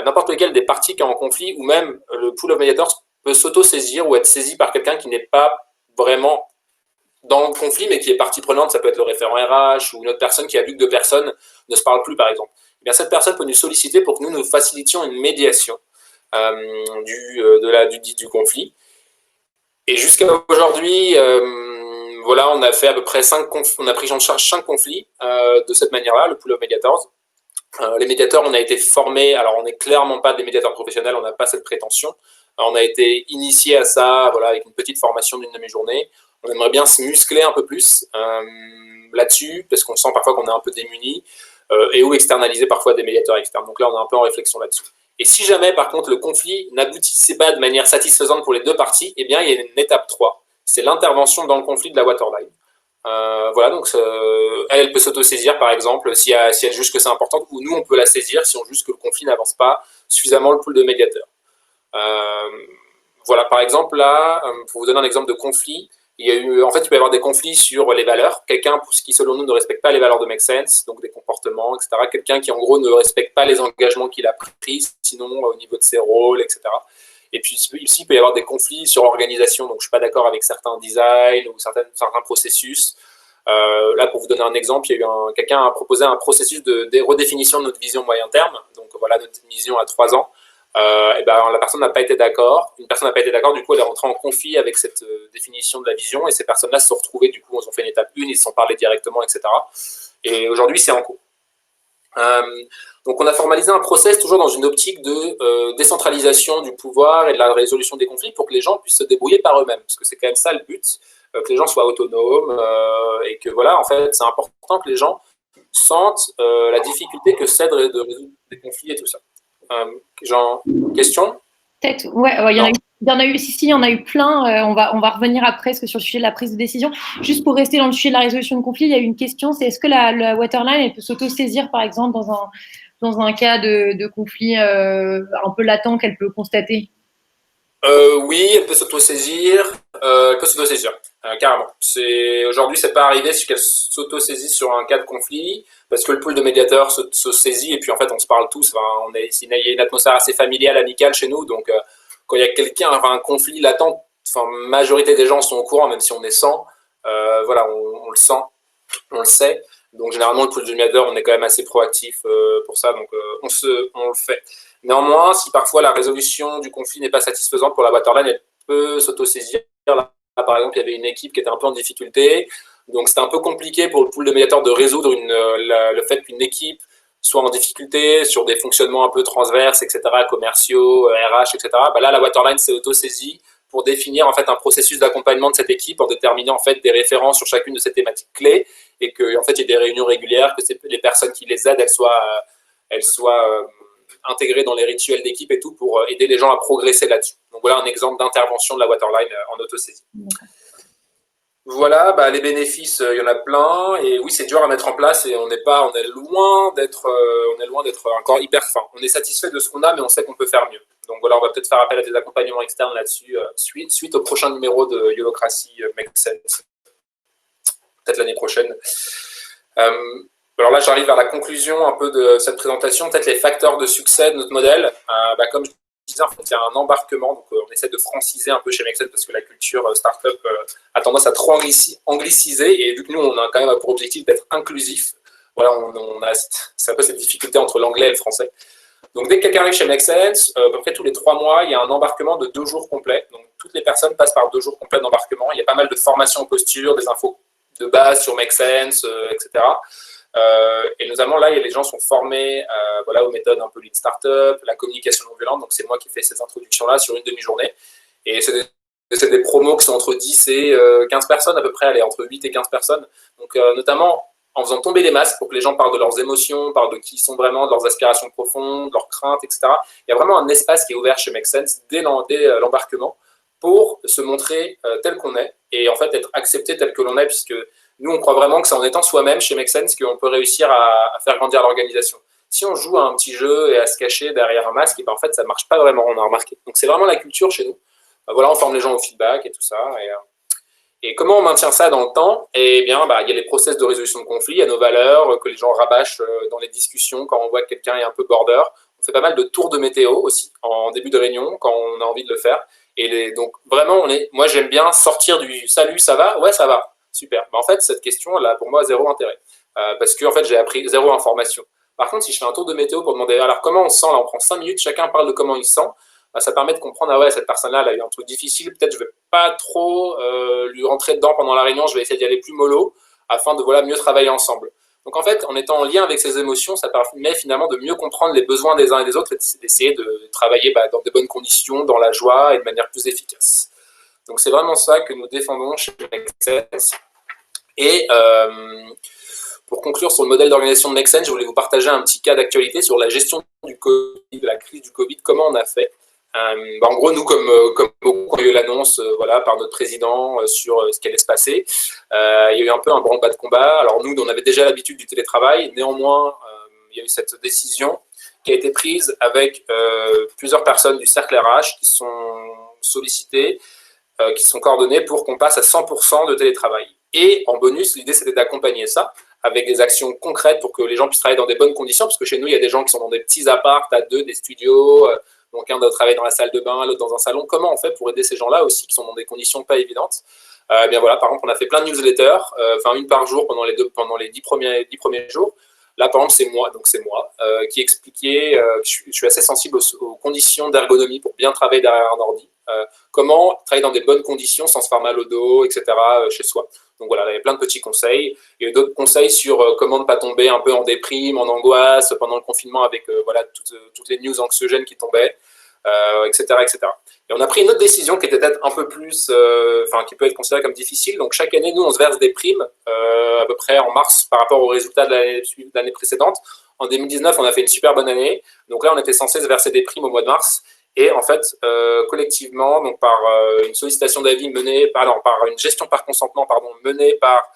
n'importe lequel des parties qui est en conflit, ou même le pool of mediators peut s'auto-saisir ou être saisi par quelqu'un qui n'est pas vraiment dans le conflit, mais qui est partie prenante. Ça peut être le référent RH ou une autre personne qui a vu que 2 personnes ne se parlent plus, par exemple. Eh bien, cette personne peut nous solliciter pour que nous facilitions une médiation du conflit. Et jusqu'à aujourd'hui, voilà, on a fait à peu près on a pris en charge 5 conflits de cette manière-là, le pool of mediators. Les médiateurs, on a été formés, alors on n'est clairement pas des médiateurs professionnels, on n'a pas cette prétention. On a été initié à ça, voilà, avec une petite formation d'une demi-journée. On aimerait bien se muscler un peu plus là-dessus, parce qu'on sent parfois qu'on est un peu démuni, et ou externaliser parfois des médiateurs externes. Donc là, on est un peu en réflexion là-dessus. Et si jamais, par contre, le conflit n'aboutissait pas de manière satisfaisante pour les 2 parties, eh bien, il y a une étape 3. C'est l'intervention dans le conflit de la Waterline. Voilà, donc elle peut s'auto-saisir, par exemple, si elle juge que c'est important, ou nous, on peut la saisir si on juge que le conflit n'avance pas suffisamment le pool de médiateurs. Voilà, par exemple, là, pour vous donner un exemple de conflit, il peut y avoir des conflits sur les valeurs. Quelqu'un qui, selon nous, ne respecte pas les valeurs de Make Sense, donc des comportements, etc. Quelqu'un qui, en gros, ne respecte pas les engagements qu'il a pris, sinon au niveau de ses rôles, etc. Et puis ici, il peut y avoir des conflits sur l'organisation. Donc, je ne suis pas d'accord avec certains designs ou certains processus. Là, pour vous donner un exemple, quelqu'un a proposé un processus de redéfinition de notre vision moyen terme. Donc, voilà notre vision à 3 ans. La personne n'a pas été d'accord. Une personne n'a pas été d'accord, du coup, elle est rentrée en conflit avec cette définition de la vision. Et ces personnes-là se sont retrouvées, du coup, ils ont fait une étape 1, ils se sont parlé directement, etc. Et aujourd'hui, c'est en cours. Donc, on a formalisé un process toujours dans une optique de décentralisation du pouvoir et de la résolution des conflits pour que les gens puissent se débrouiller par eux-mêmes. Parce que c'est quand même ça le but, que les gens soient autonomes et que, voilà, en fait, c'est important que les gens sentent la difficulté que c'est de résoudre des conflits et tout ça. Question? Peut-être, ouais, il y en a eu, si, il y en a eu plein. On va revenir après sur le sujet de la prise de décision. Juste pour rester dans le sujet de la résolution de conflit, il y a eu une question, c'est est-ce que la Waterline, elle peut s'auto-saisir, par exemple, dans un cas de conflit un peu latent qu'elle peut constater? Oui, elle peut s'autosaisir. Carrément. Aujourd'hui, c'est pas arrivé qu'elle s'autosaisisse sur un cas de conflit, parce que le pool de médiateurs se saisit, et puis en fait, on se parle tous. Enfin, il y a une atmosphère assez familiale, amicale chez nous, donc quand il y a quelqu'un, enfin, un conflit latent, enfin, majorité des gens sont au courant, même si on est 100. Voilà, on le sent, on le sait. Donc généralement, le pool de médiateurs, on est quand même assez proactif pour ça, donc on le fait. Néanmoins, si parfois la résolution du conflit n'est pas satisfaisante pour la waterline, elle peut s'autosaisir. Là, par exemple, il y avait une équipe qui était un peu en difficulté, donc c'était un peu compliqué pour le pool de médiateurs de résoudre le fait qu'une équipe soit en difficulté sur des fonctionnements un peu transverses, etc., commerciaux, RH, etc. Bah là, la waterline s'est autosaisie pour définir en fait un processus d'accompagnement de cette équipe en déterminant en fait des références sur chacune de ces thématiques clés et qu'en fait il y ait des réunions régulières, que les personnes qui les aident elles soient intégrées dans les rituels d'équipe et tout pour aider les gens à progresser là-dessus. Donc voilà un exemple d'intervention de la waterline en autosaisie. Voilà, bah, les bénéfices, il y en a plein, et oui, c'est dur à mettre en place, et on est loin d'être encore hyper fin. On est satisfait de ce qu'on a, mais on sait qu'on peut faire mieux. Donc voilà, on va peut-être faire appel à des accompagnements externes là-dessus, suite au prochain numéro de Yolocracy Make Sense, peut-être l'année prochaine. Alors là, j'arrive vers la conclusion un peu de cette présentation, peut-être les facteurs de succès de notre modèle. Comme je disais, en fait, il y a un embarquement, donc on essaie de franciser un peu chez Make Sense parce que la culture startup a tendance à trop angliciser, et vu que nous, on a quand même pour objectif d'être inclusif, voilà, c'est un peu cette difficulté entre l'anglais et le français. Donc dès que quelqu'un arrive chez Make Sense, à peu près tous les 3 mois, il y a un embarquement de 2 jours complets. Donc toutes les personnes passent par 2 jours complets d'embarquement. Il y a pas mal de formations en posture, des infos de base sur Make Sense, etc. Et notamment là, les gens sont formés aux méthodes un peu lean startup, la communication non violente. Donc c'est moi qui fais ces introductions-là sur une demi-journée. Et c'est des promos qui sont entre 10 et 15 personnes à peu près, allez, entre 8 et 15 personnes. Donc notamment en faisant tomber les masques pour que les gens parlent de leurs émotions, parlent de qui ils sont vraiment, de leurs aspirations profondes, de leurs craintes, etc. Il y a vraiment un espace qui est ouvert chez Make Sense dès l'embarquement pour se montrer tel qu'on est et en fait être accepté tel que l'on est, puisque nous, on croit vraiment que c'est en étant soi-même chez Make Sense qu'on peut réussir à faire grandir l'organisation. Si on joue à un petit jeu et à se cacher derrière un masque, et ben en fait, ça ne marche pas vraiment, on a remarqué. Donc c'est vraiment la culture chez nous. Voilà, on forme les gens au feedback et tout ça. Et comment on maintient ça dans le temps? Eh bien, il y a les process de résolution de conflits, il y a nos valeurs que les gens rabâchent dans les discussions quand on voit que quelqu'un est un peu border. On fait pas mal de tours de météo aussi en début de réunion quand on a envie de le faire. Donc vraiment, moi j'aime bien sortir du salut, ça va? Ouais, ça va. Super. Mais en fait, cette question, elle a pour moi zéro intérêt. Parce que en fait, j'ai appris zéro information. Par contre, si je fais un tour de météo pour demander alors comment on se sent, là on prend 5 minutes, chacun parle de comment il se sent, ça permet de comprendre, ah ouais, cette personne-là, elle a eu un truc difficile, peut-être je ne vais pas trop lui rentrer dedans pendant la réunion, je vais essayer d'y aller plus mollo, afin de mieux travailler ensemble. Donc en fait, en étant en lien avec ses émotions, ça permet finalement de mieux comprendre les besoins des uns et des autres, et d'essayer de travailler dans de bonnes conditions, dans la joie et de manière plus efficace. Donc c'est vraiment ça que nous défendons chez Make Sense. Et pour conclure sur le modèle d'organisation de Make Sense, je voulais vous partager un petit cas d'actualité sur la gestion du Covid, de la crise du Covid, comment on a fait. En gros, nous, comme beaucoup, quand il y a eu l'annonce par notre président sur ce qui allait se passer, il y a eu un peu un branle-bas de combat. Alors nous, on avait déjà l'habitude du télétravail. Néanmoins, il y a eu cette décision qui a été prise avec plusieurs personnes du cercle RH qui sont sollicitées, qui sont coordonnées pour qu'on passe à 100% de télétravail. Et en bonus, l'idée, c'était d'accompagner ça avec des actions concrètes pour que les gens puissent travailler dans des bonnes conditions, parce que chez nous, il y a des gens qui sont dans des petits apparts à 2, des studios, donc un doit travailler dans la salle de bain, l'autre dans un salon. Comment on fait pour aider ces gens-là aussi, qui sont dans des conditions pas évidentes? Bien voilà, par exemple, on a fait plein de newsletters, une par jour pendant les 10 premiers jours. Là, par exemple, c'est moi qui expliquais que je suis assez sensible aux conditions d'ergonomie pour bien travailler derrière un ordi. Comment travailler dans des bonnes conditions sans se faire mal au dos, etc. Chez soi. Donc voilà, il y a plein de petits conseils. Il y a d'autres conseils sur comment ne pas tomber un peu en déprime, en angoisse pendant le confinement avec toutes les news anxiogènes qui tombaient, etc., etc. Et on a pris une autre décision qui était peut-être un peu plus, qui peut être considérée comme difficile. Donc chaque année, nous, on se verse des primes à peu près en mars par rapport aux résultats de l'année précédente. En 2019, on a fait une super bonne année. Donc là, on était censé se verser des primes au mois de mars. Et en fait, collectivement, donc par une sollicitation d'avis par une gestion par consentement menée par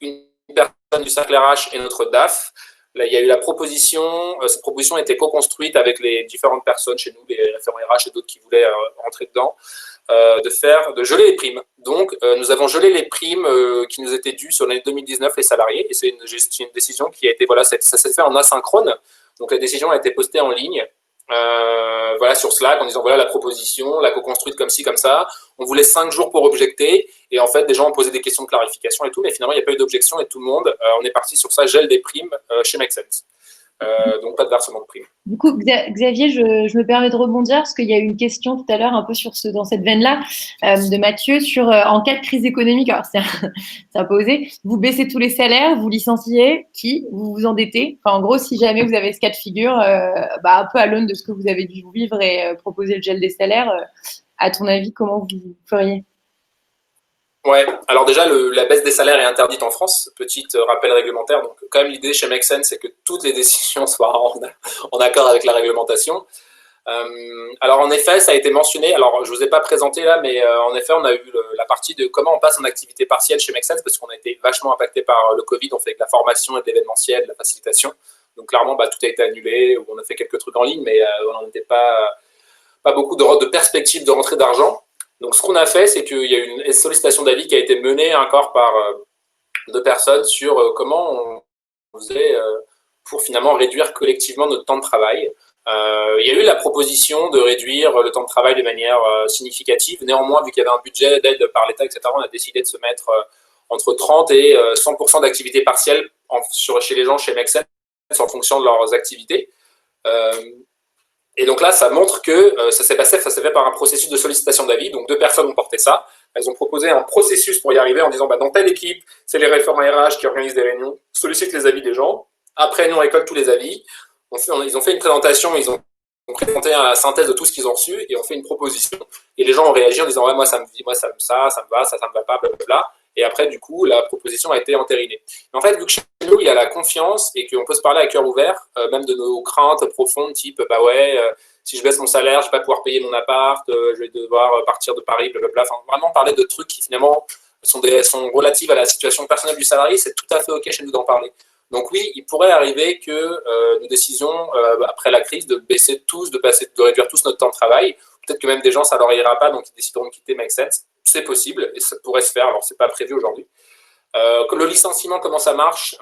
une personne du cercle RH et notre DAF, Là, il y a eu la proposition, cette proposition a été co-construite avec les différentes personnes chez nous, les référents RH et d'autres qui voulaient rentrer dedans, de geler les primes. Donc, nous avons gelé les primes qui nous étaient dues sur l'année 2019, les salariés, et c'est une décision qui a été, voilà, ça s'est fait en asynchrone. Donc, la décision a été postée en ligne. Voilà, sur Slack en disant voilà la proposition, la co-construite comme ci, comme ça. On vous laisse 5 jours pour objecter. Et en fait, des gens ont posé des questions de clarification et tout, mais finalement, il n'y a pas eu d'objection et tout le monde, on est parti sur ça, gel des primes chez Make Sense. Donc, pas de versement de primes. Du coup, Xavier, je me permets de rebondir parce qu'il y a eu une question tout à l'heure un peu sur dans cette veine-là de Mathieu sur en cas de crise économique, alors c'est un peu osé, vous baissez tous les salaires, vous licenciez qui, vous vous endettez. Enfin, en gros, si jamais vous avez ce cas de figure, un peu à l'aune de ce que vous avez dû vivre et proposer le gel des salaires, à ton avis, comment vous feriez? Ouais, alors déjà, la baisse des salaires est interdite en France, petit rappel réglementaire. Donc, quand même, l'idée chez Make Sense, c'est que toutes les décisions soient en accord avec la réglementation. Alors, en effet, ça a été mentionné. Alors, je ne vous ai pas présenté là, mais en effet, on a eu la partie de comment on passe en activité partielle chez Make Sense, parce qu'on a été vachement impacté par le Covid. On fait de la formation et de l'événementiel, de la facilitation. Donc, clairement, tout a été annulé. On a fait quelques trucs en ligne, mais on n'était pas beaucoup de perspectives de rentrée d'argent. Donc, ce qu'on a fait, c'est qu'il y a eu une sollicitation d'avis qui a été menée encore par 2 personnes sur comment on faisait pour finalement réduire collectivement notre temps de travail. Il y a eu la proposition de réduire le temps de travail de manière significative. Néanmoins, vu qu'il y avait un budget d'aide par l'État, etc., on a décidé de se mettre entre 30 et 100% d'activité partielle chez les gens chez Make Sense en fonction de leurs activités. Et donc là, ça montre que ça s'est fait par un processus de sollicitation d'avis. Donc 2 personnes ont porté ça. Elles ont proposé un processus pour y arriver en disant dans telle équipe, c'est les référents RH qui organisent des réunions, sollicitent les avis des gens. Après, nous, on récolte tous les avis. Ils ont fait une présentation, ils ont présenté la synthèse de tout ce qu'ils ont reçu et ont fait une proposition. Et les gens ont réagi en disant ouais, moi, ça me va, ça me va pas, blablabla. Et après, du coup, la proposition a été entérinée. Mais en fait, vu que chez nous, il y a la confiance et qu'on peut se parler à cœur ouvert, même de nos craintes profondes, type, si je baisse mon salaire, je ne vais pas pouvoir payer mon appart, je vais devoir partir de Paris, blablabla. Enfin, vraiment parler de trucs qui, finalement, sont relatifs à la situation personnelle du salarié, c'est tout à fait OK chez nous d'en parler. Donc oui, il pourrait arriver que nous décisions, après la crise, de baisser tous, de réduire tous notre temps de travail. Peut-être que même des gens, ça ne leur ira pas, donc ils décideront de quitter Make Sense. C'est possible et ça pourrait se faire. Alors, ce n'est pas prévu aujourd'hui. Le licenciement, comment ça marche?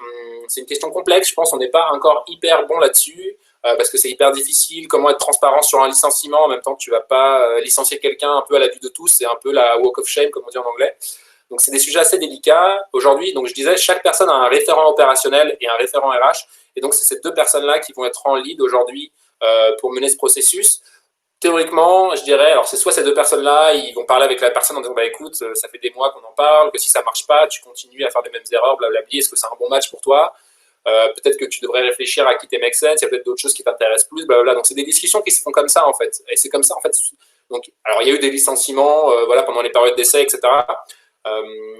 C'est une question complexe. Je pense qu'on n'est pas encore hyper bon là-dessus parce que c'est hyper difficile. Comment être transparent sur un licenciement en même temps que tu ne vas pas licencier quelqu'un un peu à la vue de tous. C'est un peu la walk of shame, comme on dit en anglais. Donc, c'est des sujets assez délicats. Aujourd'hui, donc je disais, chaque personne a un référent opérationnel et un référent RH. Et donc, c'est ces 2 personnes-là qui vont être en lead aujourd'hui pour mener ce processus. Théoriquement, je dirais, alors c'est soit ces 2 personnes-là, ils vont parler avec la personne en disant écoute, ça fait des mois qu'on en parle, que si ça marche pas, tu continues à faire les mêmes erreurs, blablabla, est-ce que c'est un bon match pour toi? Peut-être que tu devrais réfléchir à quitter Make Sense, il y a peut-être d'autres choses qui t'intéressent plus, blablabla. Donc c'est des discussions qui se font comme ça en fait. Et c'est comme ça en fait. Donc, alors il y a eu des licenciements pendant les périodes d'essai, etc.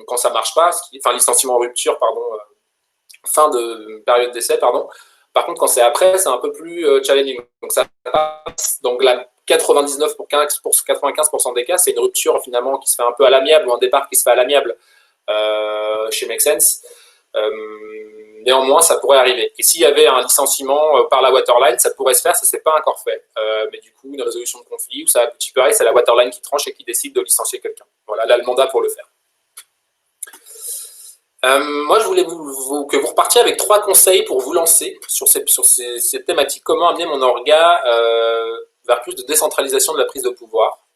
Quand ça marche pas, licenciement en rupture, pardon, fin de période d'essai, pardon. Par contre, quand c'est après, c'est un peu plus challenging. Donc ça passe. Donc la 95% des cas, c'est une rupture finalement qui se fait un peu à l'amiable ou un départ qui se fait à l'amiable chez Make Sense. Néanmoins, ça pourrait arriver. Et s'il y avait un licenciement par la waterline, ça pourrait se faire, ça ne s'est pas encore fait. Mais du coup, une résolution de conflit, où ça aboutit pareil, c'est la waterline qui tranche et qui décide de licencier quelqu'un. Voilà, là, le mandat pour le faire. Moi, je voulais que vous repartiez avec 3 conseils pour vous lancer sur ces thématiques. Comment amener mon orga vers plus de décentralisation de la prise de pouvoir.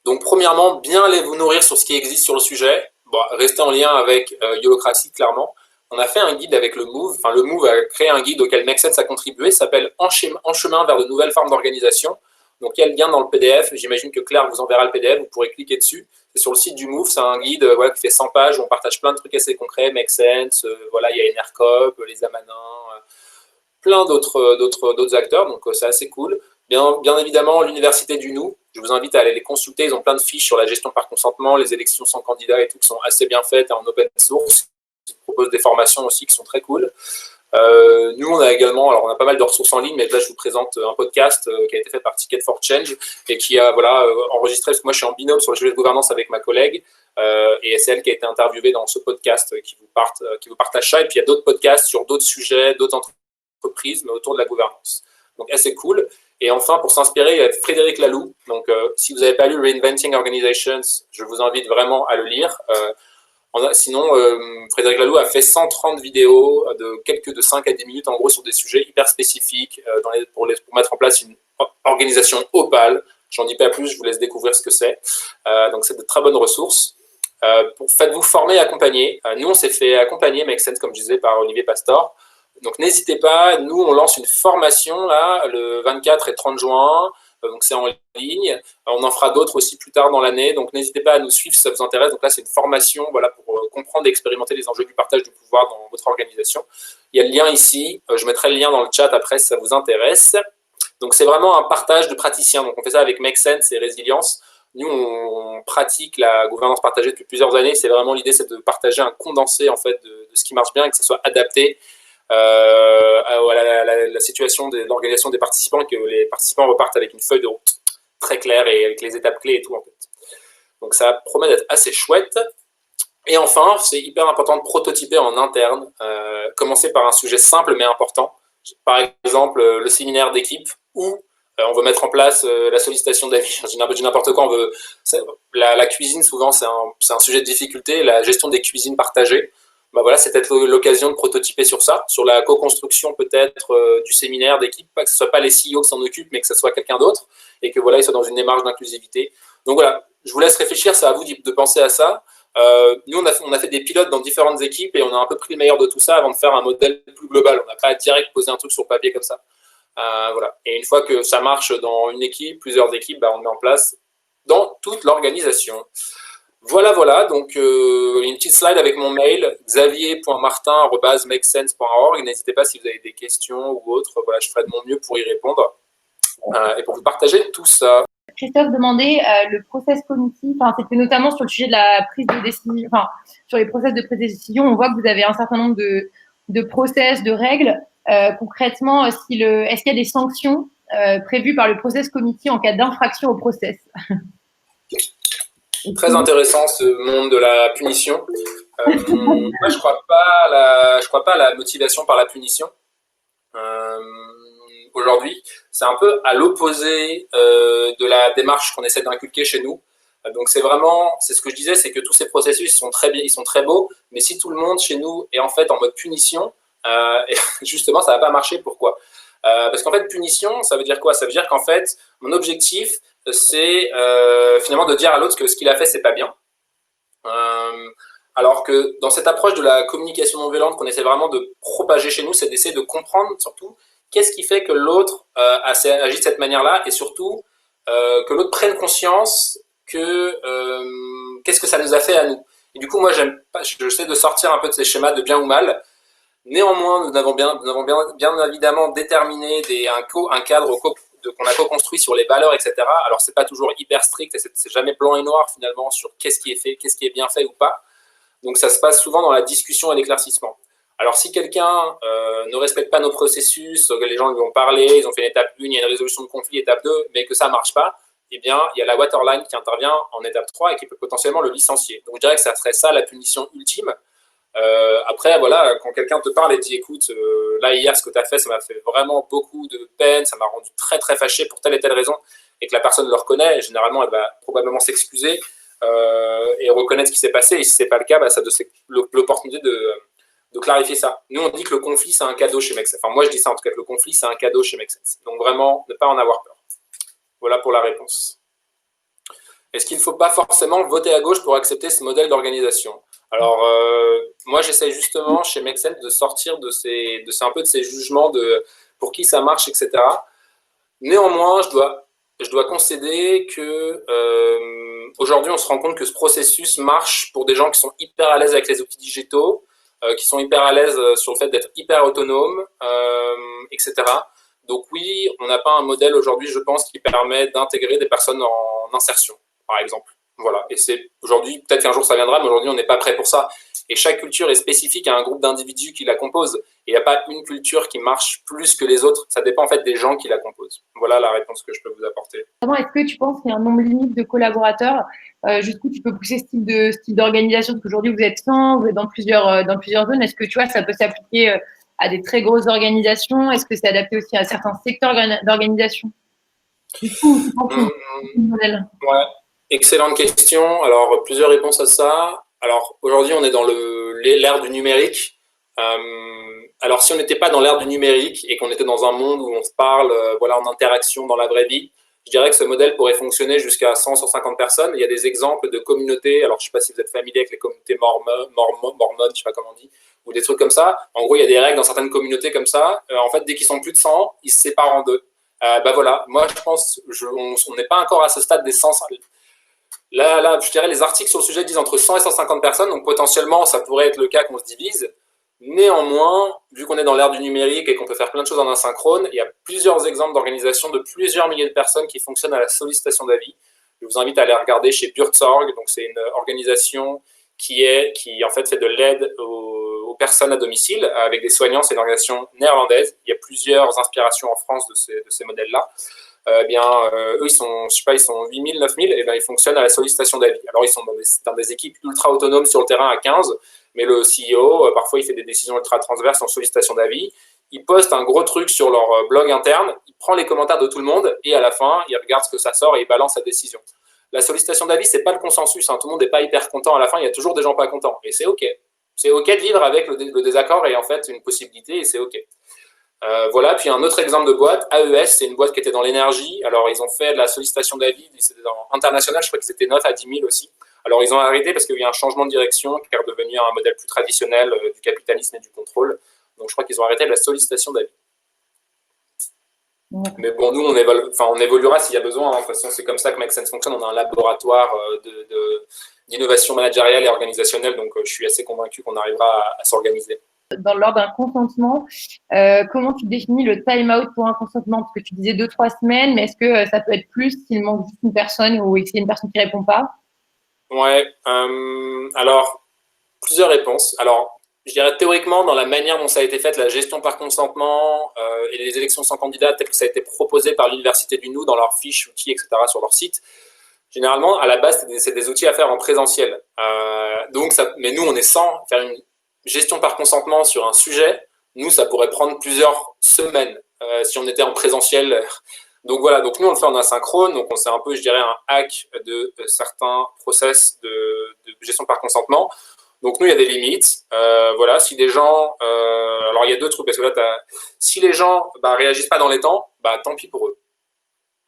Donc, premièrement, bien aller vous nourrir sur ce qui existe sur le sujet. Restez en lien avec Yolocracy, clairement. On a fait un guide avec le Move. Enfin, le Move a créé un guide auquel Make Sense a contribué. Ça s'appelle En chemin vers de nouvelles formes d'organisation. Donc, il y a le lien dans le PDF. J'imagine que Claire vous enverra le PDF. Vous pourrez cliquer dessus. C'est sur le site du Move. C'est un guide qui fait 100 pages où on partage plein de trucs assez concrets. Make Sense, il y a Enercop, les Amanins, plein d'autres acteurs. Donc, c'est assez cool. Bien évidemment, l'Université du Nou. Je vous invite à aller les consulter. Ils ont plein de fiches sur la gestion par consentement, les élections sans candidat et tout, qui sont assez bien faites en open source. Ils proposent des formations aussi qui sont très cool. Nous, on a pas mal de ressources en ligne, mais là, je vous présente un podcast qui a été fait par Ticket for Change et qui a enregistré, parce que moi, je suis en binôme sur le sujet de gouvernance avec ma collègue. et c'est elle qui a été interviewée dans ce podcast qui vous partage ça. Et puis il y a d'autres podcasts sur d'autres sujets, d'autres entreprises, mais autour de la gouvernance. Donc assez cool. Et enfin, pour s'inspirer, il y a Frédéric Laloux. Donc si vous n'avez pas lu Reinventing Organizations, je vous invite vraiment à le lire. Sinon, Frédéric Laloux a fait 130 vidéos de 5 à 10 minutes, en gros, sur des sujets hyper spécifiques pour mettre en place une organisation opale. J'en dis pas plus, je vous laisse découvrir ce que c'est. Donc, c'est de très bonnes ressources. Faites-vous former et accompagner. Nous, on s'est fait accompagner, Make Sense, comme je disais, par Olivier Pastor. Donc, n'hésitez pas. Nous, on lance une formation là, le 24 et 30 juin. Donc, c'est en ligne. On en fera d'autres aussi plus tard dans l'année. Donc, n'hésitez pas à nous suivre si ça vous intéresse. Donc là, c'est une formation pour comprendre et expérimenter les enjeux du partage du pouvoir dans votre organisation. Il y a le lien ici. Je mettrai le lien dans le chat après si ça vous intéresse. Donc, c'est vraiment un partage de praticiens. Donc, on fait ça avec Make Sense et Résilience. Nous, on pratique la gouvernance partagée depuis plusieurs années. C'est vraiment l'idée, c'est de partager un condensé en fait, de ce qui marche bien et que ça soit adapté à la situation de l'organisation des participants, que les participants repartent avec une feuille de route très claire et avec les étapes clés et tout en fait. Donc ça promet d'être assez chouette. Et enfin, c'est hyper important de prototyper en interne, commencer par un sujet simple mais important. Par exemple, le séminaire d'équipe où on veut mettre en place la sollicitation d'avis. Je dis n'importe quoi. La cuisine, souvent, c'est un sujet de difficulté. La gestion des cuisines partagées. Voilà, c'est peut-être l'occasion de prototyper sur ça, sur la co-construction peut-être du séminaire d'équipe, pas que ce ne soit pas les CEO qui s'en occupent, mais que ce soit quelqu'un d'autre, et que voilà, ils soient dans une démarche d'inclusivité. Donc voilà, je vous laisse réfléchir, c'est à vous de penser à ça. Nous, on a fait des pilotes dans différentes équipes et on a un peu pris le meilleur de tout ça avant de faire un modèle plus global. On n'a pas direct posé un truc sur papier comme ça. Voilà. Et une fois que ça marche dans une équipe, plusieurs équipes, on le met en place dans toute l'organisation. Voilà, donc une petite slide avec mon mail, xavier.martin@makesense.org. N'hésitez pas si vous avez des questions ou autres, voilà, je ferai de mon mieux pour y répondre et pour vous partager tout ça. Christophe demandait le process cognitif, c'était notamment sur le sujet de la prise de décision, sur les process de prise de décision, on voit que vous avez un certain nombre de process, de règles. Concrètement, est-ce qu'il y a des sanctions prévues par le process cognitif en cas d'infraction au process? Très intéressant ce monde de la punition. Moi, je crois pas à la motivation par la punition. Aujourd'hui, c'est un peu à l'opposé de la démarche qu'on essaie d'inculquer chez nous. Donc c'est ce que je disais, c'est que tous ces processus sont très bien, ils sont très beaux, mais si tout le monde chez nous est en fait en mode punition, justement, ça va pas marcher. Pourquoi? Parce qu'en fait, punition, ça veut dire quoi? Ça veut dire qu'en fait, mon objectif, c'est finalement de dire à l'autre que ce qu'il a fait, c'est pas bien. Alors que dans cette approche de la communication non violente qu'on essaie vraiment de propager chez nous, c'est d'essayer de comprendre surtout qu'est-ce qui fait que l'autre agit de cette manière-là et surtout que l'autre prenne conscience que qu'est-ce que ça nous a fait à nous. Et du coup, moi, j'essaie de sortir un peu de ces schémas de bien ou mal. Néanmoins, nous avons bien évidemment déterminé un cadre qu'on a co-construit sur les valeurs, etc. Alors, c'est pas toujours hyper strict et c'est jamais blanc et noir finalement sur qu'est-ce qui est fait, qu'est-ce qui est bien fait ou pas. Donc, ça se passe souvent dans la discussion et l'éclaircissement. Alors, si quelqu'un ne respecte pas nos processus, que les gens lui ont parlé, ils ont fait une étape 1, il y a une résolution de conflit, étape 2, mais que ça ne marche pas, eh bien, il y a la waterline qui intervient en étape 3 et qui peut potentiellement le licencier. Donc, je dirais que ça serait ça la punition ultime. Après, voilà, quand quelqu'un te parle et dit écoute, là hier ce que tu as fait, ça m'a fait vraiment beaucoup de peine, ça m'a rendu très très fâché pour telle et telle raison, et que la personne le reconnaît, et généralement elle va probablement s'excuser et reconnaître ce qui s'est passé, et si ce n'est pas le cas, ça donne l'opportunité de clarifier ça. Nous on dit que le conflit c'est un cadeau chez Make Sense. Enfin moi je dis ça en tout cas, que le conflit c'est un cadeau chez Make Sense. Donc vraiment, ne pas en avoir peur. Voilà pour la réponse. Est-ce qu'il ne faut pas forcément voter à gauche pour accepter ce modèle d'organisation? Alors, moi, j'essaie justement chez Make Sense de sortir de un peu de ces jugements de pour qui ça marche, etc. Néanmoins, je dois concéder que aujourd'hui, on se rend compte que ce processus marche pour des gens qui sont hyper à l'aise avec les outils digitaux, qui sont hyper à l'aise sur le fait d'être hyper autonomes, etc. Donc oui, on n'a pas un modèle aujourd'hui, je pense, qui permet d'intégrer des personnes en insertion, par exemple. Voilà. Et c'est aujourd'hui, peut-être qu'un jour ça viendra, mais aujourd'hui on n'est pas prêt pour ça. Et chaque culture est spécifique à un groupe d'individus qui la composent. Et il n'y a pas une culture qui marche plus que les autres. Ça dépend en fait des gens qui la composent. Voilà la réponse que je peux vous apporter. Est-ce que tu penses qu'il y a un nombre limite de collaborateurs jusqu'où tu peux pousser ce type d'organisation? Parce qu'aujourd'hui, vous êtes 100, vous êtes dans plusieurs zones. Est-ce que tu vois, ça peut s'appliquer à des très grosses organisations? Est-ce que c'est adapté aussi à certains secteurs d'organisation? Du coup, tu penses que c'est un modèle. Ouais, excellente question. Alors, plusieurs réponses à ça. Alors, aujourd'hui, on est dans l'ère du numérique. Alors, si on n'était pas dans l'ère du numérique et qu'on était dans un monde où on se parle, voilà, en interaction dans la vraie vie, je dirais que ce modèle pourrait fonctionner jusqu'à 100, 150 personnes. Il y a des exemples de communautés. Alors, je ne sais pas si vous êtes familier avec les communautés mormones, je ne sais pas comment on dit, ou des trucs comme ça. En gros, il y a des règles dans certaines communautés comme ça. En fait, dès qu'ils sont plus de 100, ils se séparent en deux. Bah voilà, moi je pense, on n'est pas encore à ce stade des 100. Là, je dirais les articles sur le sujet disent entre 100 et 150 personnes, donc potentiellement ça pourrait être le cas qu'on se divise. Néanmoins, vu qu'on est dans l'ère du numérique et qu'on peut faire plein de choses en asynchrone, il y a plusieurs exemples d'organisations de plusieurs milliers de personnes qui fonctionnent à la sollicitation d'avis. Je vous invite à aller regarder chez Buurtzorg, donc c'est une organisation qui en fait fait de l'aide aux personnes à domicile avec des soignants. C'est une organisation néerlandaise. Il y a plusieurs inspirations en France de ces modèles-là. Eux, ils sont, je sais pas, ils sont 8000, 9000, et bien ils fonctionnent à la sollicitation d'avis. Alors, ils sont dans des équipes ultra autonomes sur le terrain à 15, mais le CEO, parfois, il fait des décisions ultra transverses en sollicitation d'avis. Il poste un gros truc sur leur blog interne, il prend les commentaires de tout le monde, et à la fin, il regarde ce que ça sort et il balance sa décision. La sollicitation d'avis, c'est pas le consensus, hein. Tout le monde n'est pas hyper content à la fin, il y a toujours des gens pas contents, et c'est OK. C'est OK de vivre avec le désaccord et en fait une possibilité, et c'est OK. Voilà, puis un autre exemple de boîte, AES, c'est une boîte qui était dans l'énergie. Alors, ils ont fait de la sollicitation d'avis, c'était dans international, je crois qu'ils étaient 9 à 10 000 aussi. Alors, ils ont arrêté parce qu'il y a eu un changement de direction qui est redevenu un modèle plus traditionnel du capitalisme et du contrôle. Donc, je crois qu'ils ont arrêté de la sollicitation d'avis. Mais bon, nous, on évoluera s'il y a besoin. Hein. De toute façon, c'est comme ça que Make Sense fonctionne. On a un laboratoire d'innovation managériale et organisationnelle. Donc, je suis assez convaincu qu'on arrivera à s'organiser. Lors d'un consentement, comment tu définis le time-out pour un consentement? Parce que tu disais 2-3 semaines, mais est-ce que ça peut être plus s'il manque juste une personne ou s'il y a une personne qui ne répond pas? Ouais, alors, plusieurs réponses. Alors, je dirais théoriquement, dans la manière dont ça a été fait, la gestion par consentement et les élections sans candidat, tel que ça a été proposé par l'Université du Nou dans leurs fiches, outils, etc., sur leur site, généralement, à la base, c'est des outils à faire en présentiel. Mais nous, on est sans faire une gestion par consentement sur un sujet. Nous, ça pourrait prendre plusieurs semaines si on était en présentiel. Donc voilà, donc nous, on le fait en asynchrone. Donc on sait un peu, je dirais, un hack de certains process de gestion par consentement. Donc nous, il y a des limites. Voilà, si des gens... alors il y a deux trucs, parce que là, si les gens réagissent pas dans les temps, tant pis pour eux.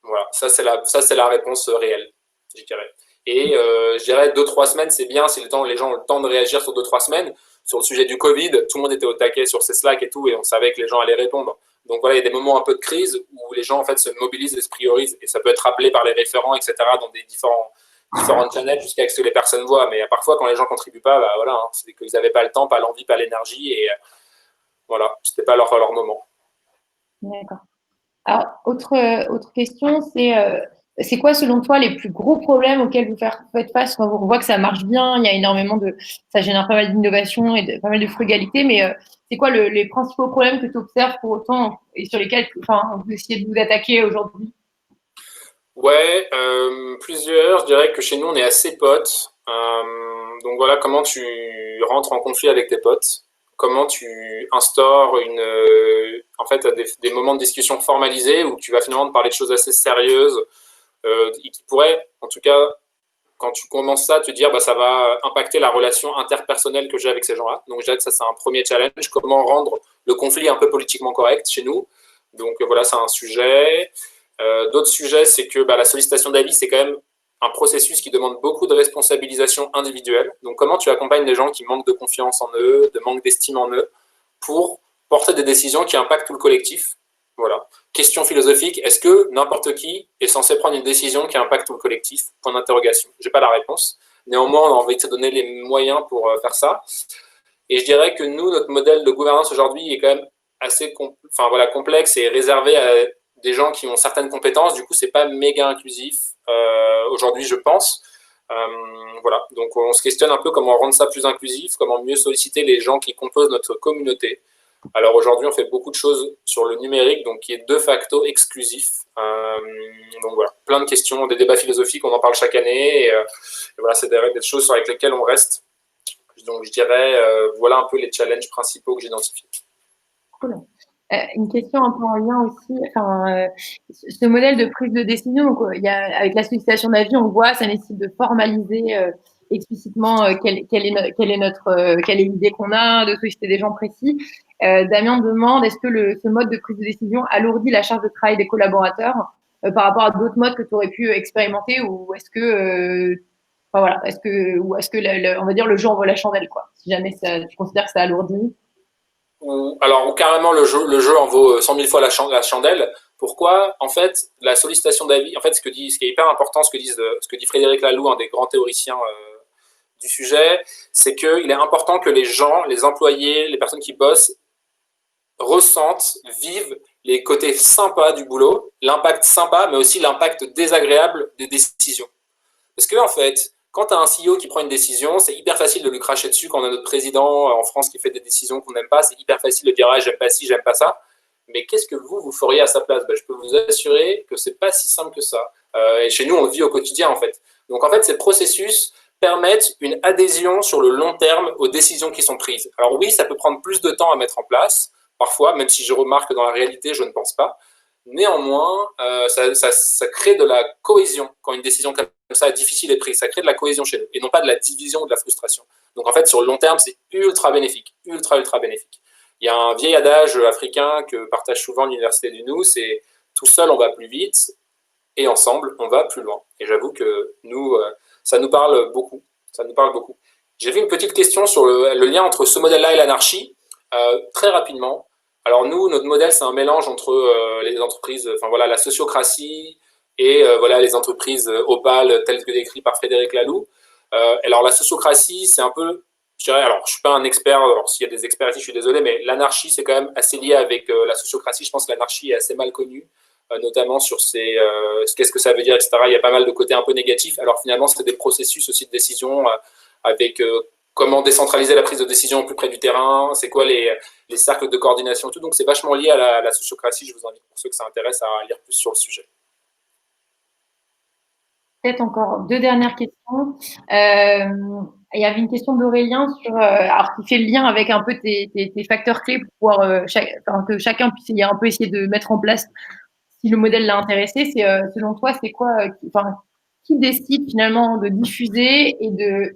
Voilà, ça c'est la réponse réelle, je dirais. Et je dirais 2-3 semaines, c'est bien si les gens ont le temps de réagir sur 2-3 semaines. Sur le sujet du Covid, tout le monde était au taquet sur ces Slack et tout, et on savait que les gens allaient répondre. Donc voilà, il y a des moments un peu de crise où les gens en fait se mobilisent et se priorisent, et ça peut être rappelé par les référents, etc., dans des différentes channels jusqu'à ce que les personnes voient. Mais parfois, quand les gens contribuent pas, voilà, hein, c'est qu'ils n'avaient pas le temps, pas l'envie, pas l'énergie, et voilà, c'était pas leur moment. D'accord. Alors, autre question, c'est quoi selon toi les plus gros problèmes auxquels vous faites face quand vous voit que ça marche bien, il y a énormément ça génère pas mal d'innovation et pas mal de frugalité, mais c'est quoi les principaux problèmes que tu observes pour autant et sur lesquels vous essayez de vous attaquer aujourd'hui? Ouais, plusieurs. Je dirais que chez nous, on est assez potes. Donc voilà, comment tu rentres en conflit avec tes potes, comment tu instaures en fait, des moments de discussion formalisés où tu vas finalement te parler de choses assez sérieuses et qui pourraient, en tout cas, quand tu commences ça, te dire ça va impacter la relation interpersonnelle que j'ai avec ces gens-là. Donc je dirais que ça, c'est un premier challenge. Comment rendre le conflit un peu politiquement correct chez nous. Donc voilà, c'est un sujet. D'autres sujets, c'est que la sollicitation d'avis, c'est quand même un processus qui demande beaucoup de responsabilisation individuelle. Donc, comment tu accompagnes des gens qui manquent de confiance en eux, de manque d'estime en eux, pour porter des décisions qui impactent tout le collectif? Voilà. Question philosophique, est-ce que n'importe qui est censé prendre une décision qui impacte tout le collectif? Point d'interrogation. Je n'ai pas la réponse. Néanmoins, on a envie de se donner les moyens pour faire ça. Et je dirais que nous, notre modèle de gouvernance aujourd'hui est quand même assez complexe et réservé à des gens qui ont certaines compétences. Du coup, c'est pas méga inclusif aujourd'hui, je pense. Voilà. Donc, on se questionne un peu comment rendre ça plus inclusif, comment mieux solliciter les gens qui composent notre communauté. Alors aujourd'hui, on fait beaucoup de choses sur le numérique, donc qui est de facto exclusif. Donc voilà, plein de questions, des débats philosophiques, on en parle chaque année. voilà, c'est des choses sur lesquelles on reste. Donc, je dirais, voilà un peu les challenges principaux que j'identifie. Cool. Une question un peu en lien aussi, ce modèle de prise de décision, donc, avec la sollicitation d'avis, on voit, ça nécessite de formaliser explicitement quelle est l'idée qu'on a, de solliciter des gens précis. Damien demande, est-ce que ce mode de prise de décision alourdit la charge de travail des collaborateurs par rapport à d'autres modes que tu aurais pu expérimenter, ou est-ce que on va dire le jeu en vaut la chandelle, quoi, si jamais tu considères que ça alourdit? Alors, carrément, le jeu en vaut 100 000 fois la chandelle. Pourquoi? En fait, la sollicitation d'avis, en fait, ce qui est hyper important, ce que dit Frédéric Laloux, un des grands théoriciens du sujet, c'est qu'il est important que les gens, les employés, les personnes qui bossent, ressentent, vivent les côtés sympas du boulot, l'impact sympa, mais aussi l'impact désagréable des décisions. Parce que, en fait, quand tu as un CEO qui prend une décision, c'est hyper facile de lui cracher dessus. Quand on a notre président en France qui fait des décisions qu'on n'aime pas, c'est hyper facile de dire ah, j'aime pas ci, j'aime pas ça. Mais qu'est-ce que vous feriez à sa place? Je peux vous assurer que c'est pas si simple que ça. Et chez nous, on le vit au quotidien, en fait. Donc, en fait, ces processus permettent une adhésion sur le long terme aux décisions qui sont prises. Alors oui, ça peut prendre plus de temps à mettre en place, parfois, même si je remarque que dans la réalité, je ne pense pas. Néanmoins, ça crée de la cohésion quand une décision comme ça difficile est prise. Ça crée de la cohésion chez nous et non pas de la division ou de la frustration. Donc en fait, sur le long terme, c'est ultra bénéfique, ultra bénéfique. Il y a un vieil adage africain que partage souvent l'université du Nou, c'est tout seul on va plus vite et ensemble on va plus loin. Et j'avoue que nous, ça nous parle beaucoup. Ça nous parle beaucoup. J'ai vu une petite question sur le lien entre ce modèle-là et l'anarchie, très rapidement. Alors nous, notre modèle, c'est un mélange entre les entreprises, enfin voilà, la sociocratie et voilà les entreprises opales telles que décrites par Frédéric Laloux. Alors la sociocratie, c'est un peu, je dirais, alors je suis pas un expert, alors s'il y a des experts ici, je suis désolé, mais l'anarchie, c'est quand même assez lié avec la sociocratie. Je pense que l'anarchie est assez mal connue, notamment sur qu'est-ce que ça veut dire, etc. Il y a pas mal de côtés un peu négatifs. Alors finalement, c'est des processus aussi de décision avec comment décentraliser la prise de décision au plus près du terrain, c'est quoi les cercles de coordination, tout. Donc c'est vachement lié à la sociocratie. Je vous invite, pour ceux que ça intéresse, à lire plus sur le sujet. Peut-être encore deux dernières questions. Il y avait une question d'Aurélien alors qui fait le lien avec un peu tes facteurs clés pour pouvoir que chacun puisse un peu essayer de mettre en place si le modèle l'a intéressé. C'est selon toi, c'est quoi, qui décide finalement de diffuser et de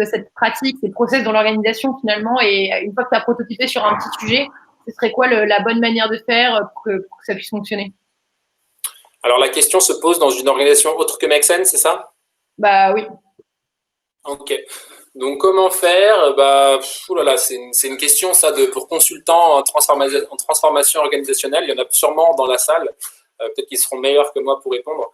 cette pratique, ces process dans l'organisation finalement, et une fois que tu as prototypé sur un petit sujet, ce serait quoi la bonne manière de faire pour que ça puisse fonctionner? Alors la question se pose dans une organisation autre que Make Sense, c'est ça? Bah oui. Ok. Donc comment faire? C'est une question ça pour consultants en transformation organisationnelle. Il y en a sûrement dans la salle. Peut-être qu'ils seront meilleurs que moi pour répondre.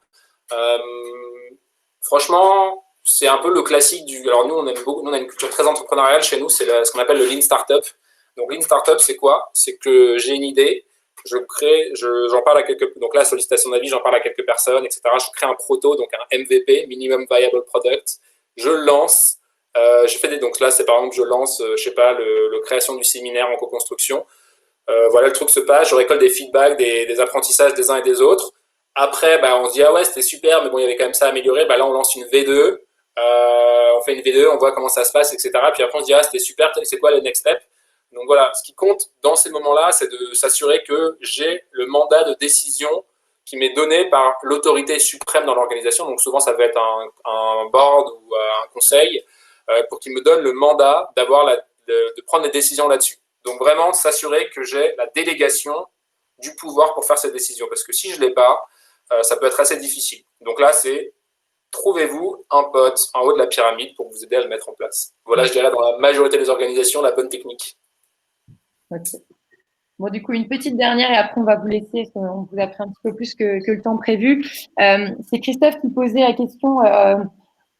Franchement, c'est un peu le classique alors nous, on a une culture très entrepreneuriale chez nous, c'est ce qu'on appelle le Lean Startup. Donc Lean Startup, c'est quoi? C'est que j'ai une idée, j'en parle à donc là, sollicitation d'avis, j'en parle à quelques personnes, etc. Je crée un proto, donc un MVP, Minimum Viable Product. Je le lance. Donc là, c'est par exemple, je lance, je sais pas, la création du séminaire en co-construction. Voilà, le truc se passe, je récolte des feedbacks, des apprentissages des uns et des autres. Après, on se dit, ah ouais, c'était super, mais bon, il y avait quand même ça à améliorer. Là, on lance une V2, on fait une V2, on voit comment ça se passe, etc. Puis après, on se dit, ah, c'était super, c'est quoi le next step? Donc voilà, ce qui compte dans ces moments-là, c'est de s'assurer que j'ai le mandat de décision qui m'est donné par l'autorité suprême dans l'organisation. Donc souvent, ça va être un board ou un conseil pour qu'il me donne le mandat de prendre des décisions là-dessus. Donc vraiment, s'assurer que j'ai la délégation du pouvoir pour faire cette décision. Parce que si je ne l'ai pas, ça peut être assez difficile. Donc là, c'est trouvez-vous un pote en haut de la pyramide pour vous aider à le mettre en place. Voilà, je dirais dans la majorité des organisations, la bonne technique. Okay. Bon, du coup, une petite dernière et après on va vous laisser, on vous a pris un petit peu plus que le temps prévu. C'est Christophe qui posait la question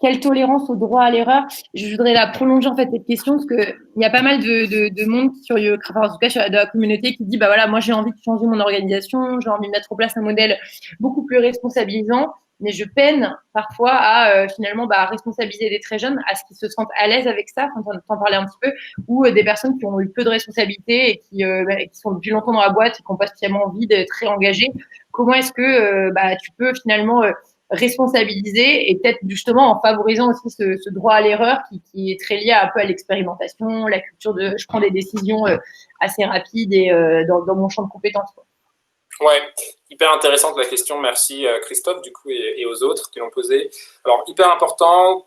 quelle tolérance au droit à l'erreur? Je voudrais la prolonger en fait cette question parce que il y a pas mal de monde en tout cas de la communauté qui dit bah voilà, moi j'ai envie de changer mon organisation, j'ai envie de mettre en place un modèle beaucoup plus responsabilisant, mais je peine parfois à finalement responsabiliser des très jeunes, à ce qu'ils se sentent à l'aise avec ça, quand on en parlait un petit peu, ou des personnes qui ont eu peu de responsabilités et qui sont depuis longtemps dans la boîte et qui n'ont pas spécialement envie d'être très engagées. Comment est-ce que tu peux finalement responsabiliser et peut-être justement en favorisant aussi ce droit à l'erreur qui est très lié un peu à l'expérimentation, la culture de je prends des décisions assez rapides et dans mon champ de compétences, quoi. Ouais, hyper intéressante la question. Merci Christophe du coup et aux autres qui l'ont posé. Alors hyper important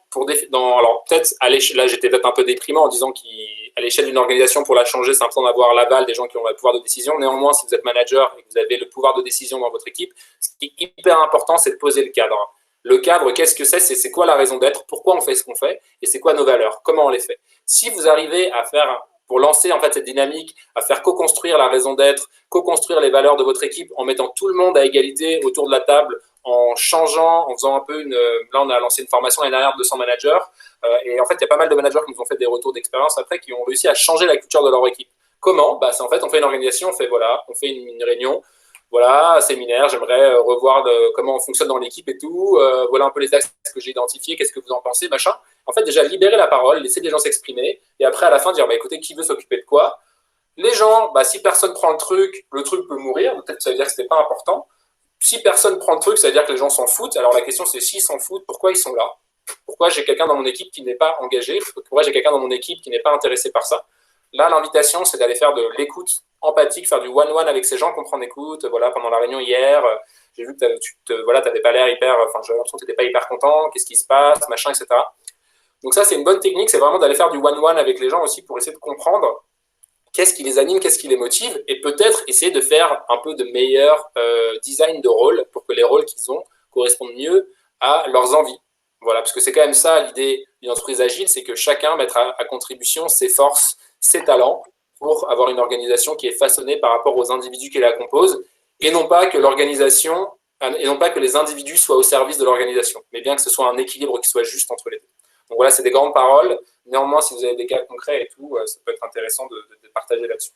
alors peut-être là j'étais peut-être un peu déprimant en disant qu'à l'échelle d'une organisation pour la changer, c'est important d'avoir l'aval des gens qui ont le pouvoir de décision. Néanmoins, si vous êtes manager et que vous avez le pouvoir de décision dans votre équipe, ce qui est hyper important, c'est de poser le cadre. Le cadre, qu'est-ce que c'est quoi la raison d'être, pourquoi on fait ce qu'on fait et c'est quoi nos valeurs, comment on les fait. Si vous arrivez à faire pour lancer en fait cette dynamique, à faire co-construire la raison d'être, co-construire les valeurs de votre équipe en mettant tout le monde à égalité autour de la table, en changeant, en faisant un peu là on a lancé une formation l'année dernière de 200 managers et en fait il y a pas mal de managers qui nous ont fait des retours d'expérience après qui ont réussi à changer la culture de leur équipe. Comment? C'est en fait on fait une organisation, on fait une réunion, voilà, un séminaire, j'aimerais revoir comment on fonctionne dans l'équipe et tout, voilà un peu les axes que j'ai identifiés, qu'est-ce que vous en pensez, machin. En fait, déjà, libérer la parole, laisser les gens s'exprimer, et après, à la fin, dire, écoutez, qui veut s'occuper de quoi? Les gens, si personne prend le truc peut mourir, peut-être que ça veut dire que c'était pas important. Si personne prend le truc, ça veut dire que les gens s'en foutent. Alors la question, c'est s'ils s'en foutent, pourquoi ils sont là? Pourquoi j'ai quelqu'un dans mon équipe qui n'est pas engagé? Pourquoi j'ai quelqu'un dans mon équipe qui n'est pas intéressé par ça? Là, l'invitation, c'est d'aller faire de l'écoute empathique, faire du one-one avec ces gens qu'on prend en écoute. Voilà, pendant la réunion hier, j'ai vu que tu n'avais pas l'air hyper, j'ai l'impression que tu n'étais pas hyper content, qu'est-ce qui se passe, machin, etc. Donc ça, c'est une bonne technique, c'est vraiment d'aller faire du one-one avec les gens aussi pour essayer de comprendre qu'est-ce qui les anime, qu'est-ce qui les motive, et peut-être essayer de faire un peu de meilleur design de rôle pour que les rôles qu'ils ont correspondent mieux à leurs envies. Voilà, parce que c'est quand même ça l'idée d'une entreprise agile, c'est que chacun mettra à contribution ses forces, ses talents pour avoir une organisation qui est façonnée par rapport aux individus qui la composent, et non pas que les individus soient au service de l'organisation, mais bien que ce soit un équilibre qui soit juste entre les deux. Donc voilà, c'est des grandes paroles. Néanmoins, si vous avez des cas concrets et tout, ça peut être intéressant de partager là-dessus.